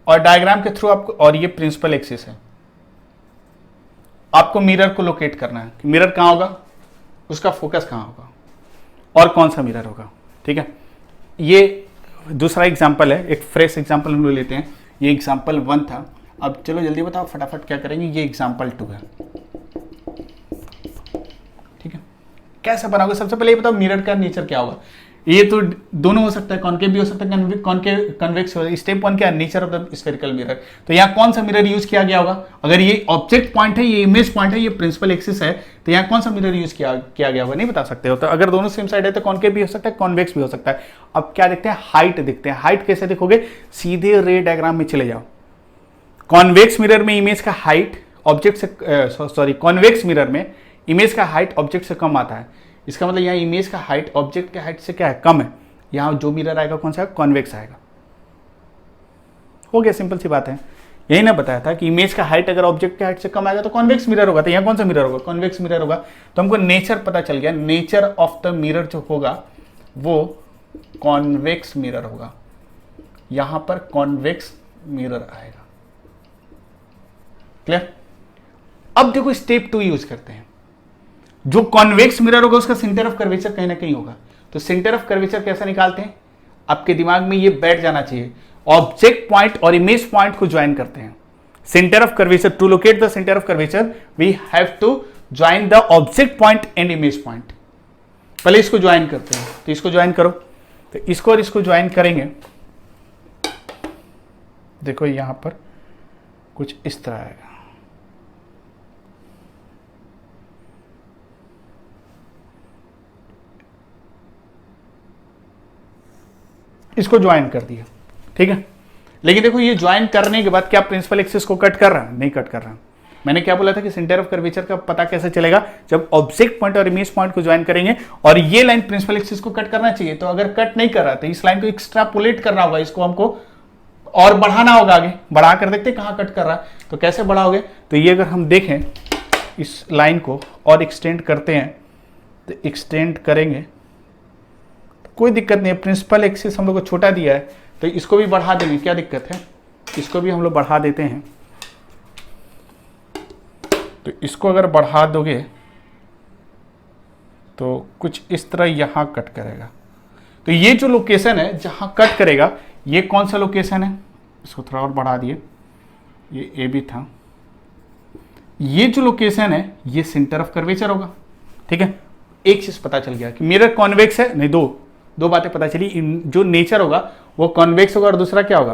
और डायग्राम के थ्रू आपको, और ये प्रिंसिपल एक्सिस है, आपको मिरर को लोकेट करना है कि मिरर कहां होगा, उसका फोकस कहां होगा और कौन सा मिरर होगा, ठीक है। ये दूसरा एग्जाम्पल है, एक फ्रेश एग्जाम्पल हम लोग लेते हैं, ये एग्जाम्पल 1 था। अब चलो जल्दी बताओ फटाफट क्या करेंगे, ये एग्जाम्पल 2 है, ठीक है। कैसे बनाओगे, सबसे पहले ये बताओ मिरर का नेचर क्या होगा। ये तो दोनों हो सकता है, कॉनकेव भी हो सकता है, कॉन्वेक्स हो सकता है। स्टेप 1 क्या है, nature of the spherical mirror. तो यहाँ कौन सा मिरर यूज किया गया होगा, अगर ये ऑब्जेक्ट पॉइंट है, ये इमेज पॉइंट है, ये प्रिंसिपल एक्सिस है, तो यहाँ कौन सा मिरर यूज किया गया होगा, नहीं बता सकते हो। तो अगर दोनों सेम साइड है तो कॉनकेव भी हो सकता है, कॉन्वेक्स भी हो सकता है। अब क्या देखते हैं, हाइट देखते हैं। हाइट कैसे देखोगे, सीधे रे डायग्राम में चले जाओ। कॉन्वेक्स मिरर में इमेज का हाइट ऑब्जेक्ट से, कॉन्वेक्स मिरर में इमेज का हाइट ऑब्जेक्ट से कम आता है। इसका मतलब यहाँ इमेज का हाइट ऑब्जेक्ट के हाइट से क्या है, कम है। यहाँ जो मिरर आएगा कौन सा, कॉन्वेक्स आएगा। हो गया, सिंपल सी बात है। यही ना बताया था कि इमेज का हाइट अगर ऑब्जेक्ट के हाइट से कम आएगा तो कॉन्वेक्स मिरर होगा। तो यहाँ कौन सा मिरर होगा, कॉन्वेक्स मिरर होगा। तो हमको नेचर पता चल गया, नेचर ऑफ द मिरर जो होगा वो कॉन्वेक्स मिरर होगा। यहां पर कॉन्वेक्स मिरर आएगा। क्लियर। अब देखो स्टेप 2 यूज करते हैं। जो कॉन्वेक्स मिरर होगा उसका सेंटर ऑफ कर्वेचर कहीं ना कहीं होगा। तो सेंटर ऑफ कर्वेचर कैसे निकालते हैं, आपके दिमाग में ये बैठ जाना चाहिए। ऑब्जेक्ट पॉइंट और इमेज पॉइंट को ज्वाइन करते हैं। Centre of curvature, to locate the centre of curvature we have to join the object point and image point. पहले इसको ज्वाइन करते हैं, तो इसको ज्वाइन करो। तो इसको और इसको ज्वाइन करेंगे, देखो यहां पर कुछ इस तरह आएगा। इसको ज्वाइन कर दिया, ठीक है। लेकिन देखो ये ज्वाइन करने के बाद क्या प्रिंसिपल एक्सिस को कट कर रहा है, नहीं कट कर रहा। मैंने क्या बोला था कि सेंटर ऑफ कर्वेचर का पता कैसे चलेगा, जब ऑब्जेक्ट पॉइंट और इमेज पॉइंट को ज्वाइन करेंगे और ये लाइन प्रिंसिपल एक्सिस को कट करना चाहिए। तो अगर कट नहीं कर रहा तो इस लाइन को एक्स्ट्रापोलेट करना होगा, इसको हमको और बढ़ाना होगा। आगे बढ़ा कर देखते कहां कट कर रहा है, तो कैसे बढ़ाओगे। तो ये अगर हम देखें इस लाइन को और एक्सटेंड करते हैं तो एक्सटेंड करेंगे, कोई दिक्कत नहीं है। प्रिंसिपल एक्सिस हम लोग को छोटा दिया है तो इसको भी बढ़ा देंगे, क्या दिक्कत है, इसको भी हम लोग बढ़ा देते हैं। तो इसको अगर बढ़ा दोगे तो कुछ इस तरह यहां कट करेगा। तो ये जो लोकेशन है जहां कट करेगा, ये कौन सा लोकेशन है, इसको थोड़ा और बढ़ा दिए, ये ए बी था, ये जो लोकेशन है ये सेंटर ऑफ कर्वेचर होगा। ठीक है, एक चीज पता चल गया कि मिरर कॉन्वेक्स है, नहीं दो बातें पता चली। जो नेचर होगा वो कॉन्वेक्स होगा और दूसरा क्या होगा,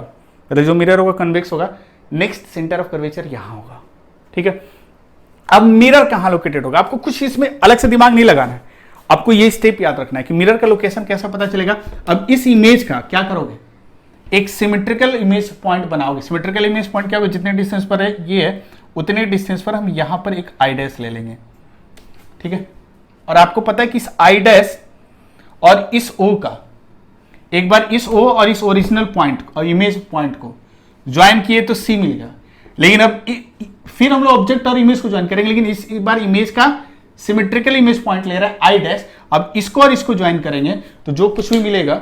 तो जो मिरर होगा कॉन्वेक्स होगा। नेक्स्ट सेंटर ऑफ कर्वेचर यहां होगा। ठीक है, अब मिरर कहां लोकेटेड होगा, आपको कुछ इसमें अलग से दिमाग नहीं लगाना है, आपको ये स्टेप याद रखना है कि मिरर का लोकेशन कैसा पता चलेगा। अब इस इमेज का क्या करोगे, एक सिमेट्रिकल इमेज पॉइंट बनाओगे। सिमेट्रिकल इमेज पॉइंट क्या होगा, जितने डिस्टेंस पर है ये है उतने डिस्टेंस पर हम यहां पर एक आई डैश ले लेंगे। ठीक है, और आपको पता है कि इस आई डैश और इस ओ का, एक बार इस ओ और इस ओरिजिनल पॉइंट और इमेज पॉइंट को ज्वाइन किए तो सी मिल गया। लेकिन अब फिर हम लोग ऑब्जेक्ट और इमेज को ज्वाइन करेंगे, लेकिन इस बार इमेज का सिमेट्रिकल इमेज पॉइंट ले रहा है आई डैश। अब इसको और इसको ज्वाइन करेंगे तो जो कुछ भी मिलेगा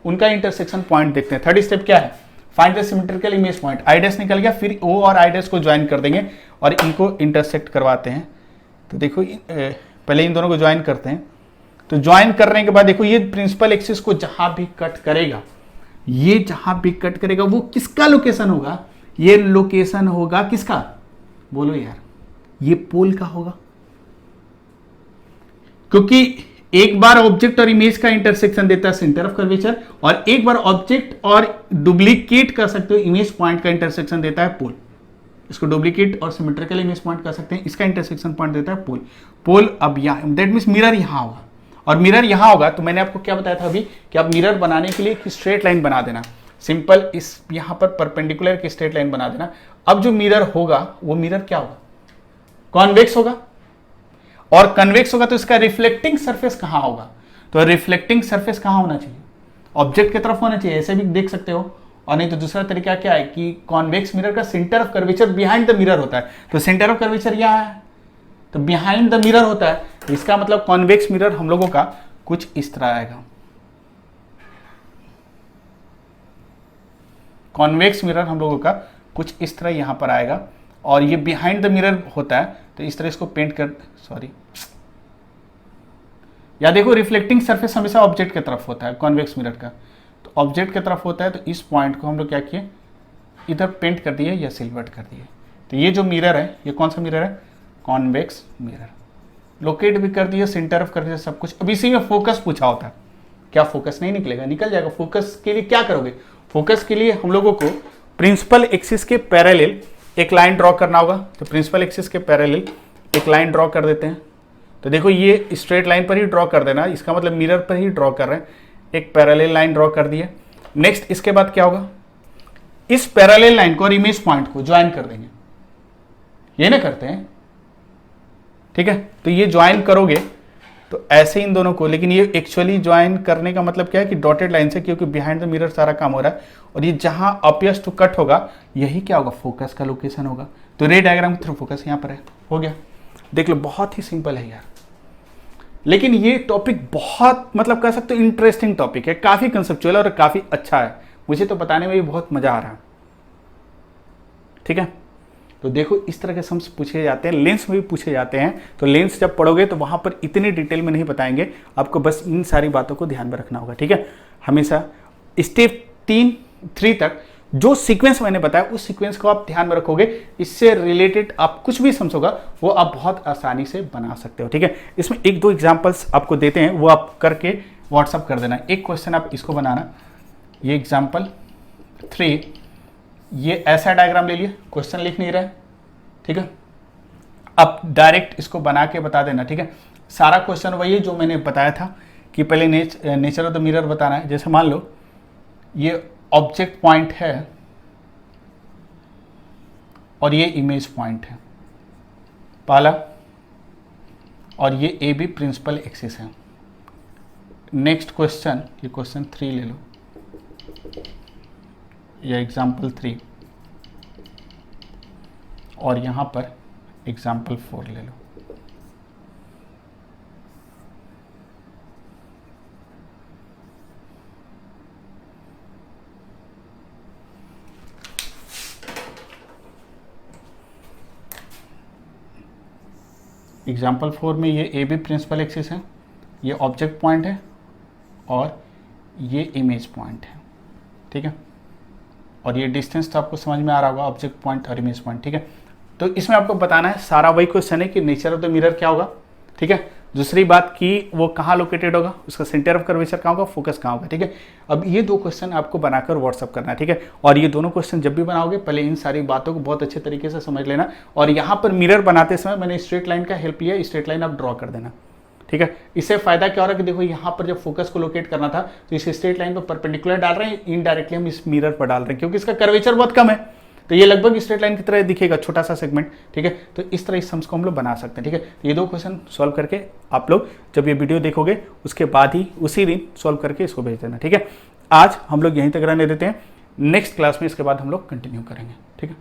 उनका इंटरसेक्शन पॉइंट देखते हैं। थर्ड स्टेप क्या है, find the symmetrical image point. I dash निकल गया, फिर ओ और आई डैश को ज्वाइन कर देंगे और इनको इंटरसेक्ट करवाते हैं। तो देखो पहले इन दोनों को ज्वाइन करते हैं, तो ज्वाइन करने के बाद देखो ये प्रिंसिपल एक्सिस को जहां भी कट करेगा, ये जहां भी कट करेगा वो किसका लोकेशन होगा, ये लोकेशन होगा किसका, बोलो यार, ये पोल का होगा। क्योंकि एक बार ऑब्जेक्ट और इमेज का इंटरसेक्शन देता है सेंटर ऑफ कर्वेचर, और एक बार ऑब्जेक्ट और डुप्लीकेट कर सकते हो इमेज पॉइंट का इंटरसेक्शन देता है पोल। इसको डुप्लीकेट और सिमेट्रिकल इमेज पॉइंट कर सकते हैं, इसका इंटरसेक्शन पॉइंट देता है पोल। पोल अब यहां, दैट मींस मिरर यहां होगा और मिरर यहां होगा। तो मैंने आपको क्या बताया था अभी कि आप मिरर बनाने के लिए एक स्ट्रेट लाइन बना देना, सिंपल इस यहां पर परपेंडिकुलर की स्ट्रेट लाइन बना देना। अब जो मिरर होगा वो मिरर क्या होगा, कॉन्वेक्स होगा, और कन्वेक्स होगा तो इसका रिफ्लेक्टिंग सरफेस कहां होगा, तो रिफ्लेक्टिंग सरफेस कहां होना चाहिए, ऑब्जेक्ट की तरफ होना चाहिए, ऐसे भी देख सकते हो। और नहीं तो दूसरा तरीका क्या है कि कॉन्वेक्स मिरर का centre of curvature behind the mirror होता है, तो सेंटर ऑफ कर्वेचर यहां है तो बिहाइंड द मिरर होता है। इसका मतलब कॉन्वेक्स मिरर हम लोगों का कुछ इस तरह आएगा। कॉन्वेक्स मिरर हम लोगों का कुछ इस तरह यहां पर आएगा, और ये बिहाइंड द मिरर होता है तो इस तरह इसको पेंट कर, सॉरी, या देखो रिफ्लेक्टिंग सरफेस हमेशा ऑब्जेक्ट की तरफ होता है कॉन्वेक्स मिरर का, तो ऑब्जेक्ट की तरफ होता है। तो इस पॉइंट को हम लोग क्या किए, इधर पेंट कर दिए या सिल्वर्ट कर दिए। तो ये जो मिरर है ये कौन सा मिरर है, कॉन्वेक्स मिरर। लोकेट भी कर दिया, सेंटर ऑफ कर दिया, सब कुछ। अब इसी में फोकस पूछा होता है, क्या फोकस नहीं निकलेगा, निकल जाएगा। फोकस के लिए क्या करोगे, फोकस के लिए हम लोगों को प्रिंसिपल एक्सिस के पैरेलल एक लाइन ड्रॉ करना होगा। तो प्रिंसिपल एक्सिस के पैरेलल एक लाइन ड्रॉ कर देते हैं। तो देखो ये स्ट्रेट लाइन पर ही ड्रॉ कर देना, इसका मतलब मिरर पर ही ड्रॉ कर रहे हैं। एक पैरेलल लाइन ड्रॉ कर दिए। नेक्स्ट इसके बाद क्या होगा, इस पैरेलल लाइन को और इमेज पॉइंट को ज्वाइन कर देंगे, ये ना करते हैं, ठीक है। तो ये ज्वाइन करोगे तो ऐसे इन दोनों को, लेकिन ये एक्चुअली ज्वाइन करने का मतलब क्या है कि डॉटेड लाइन से, क्योंकि बिहाइंड द मिरर सारा काम हो रहा है। और ये जहां अपियर्स टू कट होगा यही क्या होगा, फोकस का लोकेशन होगा। तो रे डायग्राम के थ्रू फोकस यहां पर है, हो गया। देख लो बहुत ही सिंपल है यार, लेकिन ये टॉपिक बहुत मतलब कह सकते हो इंटरेस्टिंग टॉपिक है, काफी कंसेप्चुअल और काफी अच्छा है। मुझे तो बताने में भी बहुत मजा आ रहा है, ठीक है। तो देखो इस तरह के सम्स पूछे जाते हैं, लेंस में भी पूछे जाते हैं। तो लेंस जब पढ़ोगे तो वहां पर इतनी डिटेल में नहीं बताएंगे, आपको बस इन सारी बातों को ध्यान में रखना होगा, ठीक है। हमेशा स्टेप 3 तक जो सीक्वेंस मैंने बताया उस सीक्वेंस को आप ध्यान में रखोगे, इससे रिलेटेड आप कुछ भी सम्स होगा वो आप बहुत आसानी से बना सकते हो, ठीक है। इसमें 1-2 एग्जाम्पल्स आपको देते हैं, वो आप करके व्हाट्सअप कर देना। एक क्वेश्चन आप इसको बनाना, ये एग्जाम्पल 3, ये ऐसा डायग्राम ले लिए, क्वेश्चन लिख नहीं रहा है, ठीक है। अब डायरेक्ट इसको बना के बता देना, ठीक है। सारा क्वेश्चन वही है जो मैंने बताया था कि पहले नेचर ऑफ द मिरर बताना है। जैसे मान लो ये ऑब्जेक्ट पॉइंट है और ये इमेज पॉइंट है पहला, और ये ए बी प्रिंसिपल एक्सिस है। नेक्स्ट क्वेश्चन, ये क्वेश्चन 3 ले लो, या एग्जाम्पल 3, और यहां पर एग्जाम्पल 4 ले लो। एग्जाम्पल 4 में ये ए बी प्रिंसिपल एक्सिस है, ये ऑब्जेक्ट पॉइंट है और ये इमेज पॉइंट है, ठीक है। और ये डिस्टेंस तो आपको समझ में आ रहा होगा, ऑब्जेक्ट पॉइंट और इमेज पॉइंट, ठीक है। तो इसमें आपको बताना है, सारा वही क्वेश्चन है कि नेचर ऑफ द मिरर क्या होगा, ठीक है। दूसरी बात कि वो कहाँ लोकेटेड होगा, उसका सेंटर ऑफ कर्वेचर कहाँ होगा, फोकस कहाँ होगा, ठीक है। अब ये 2 क्वेश्चन आपको बनाकर व्हाट्सअप करना है, ठीक है। और ये दोनों क्वेश्चन जब भी बनाओगे पहले इन सारी बातों को बहुत अच्छे तरीके से समझ लेना। और यहाँ पर मिरर बनाते समय मैंने स्ट्रेट लाइन का हेल्प लिया, स्ट्रेट लाइन आप ड्रॉ कर देना, ठीक है। इससे फायदा क्या हो रहा है कि देखो यहाँ पर जब फोकस को लोकेट करना था तो इस स्ट्रेट लाइन पर परपेंडिकुलर डाल रहे हैं, इनडायरेक्टली हम इस मिरर पर डाल रहे हैं क्योंकि इसका कर्वेचर बहुत कम है, तो ये लगभग स्ट्रेट लाइन की तरह दिखेगा, छोटा सा सेगमेंट, ठीक है। तो इस तरह इस सम्स को हम लोग बना सकते हैं, ठीक है। तो ये 2 क्वेश्चन सॉल्व करके आप लोग जब ये वीडियो देखोगे उसके बाद ही उसी दिन सॉल्व करके इसको भेज देना, ठीक है। आज हम लोग यहीं तक रहने देते हैं, नेक्स्ट क्लास में इसके बाद हम लोग कंटिन्यू करेंगे, ठीक है।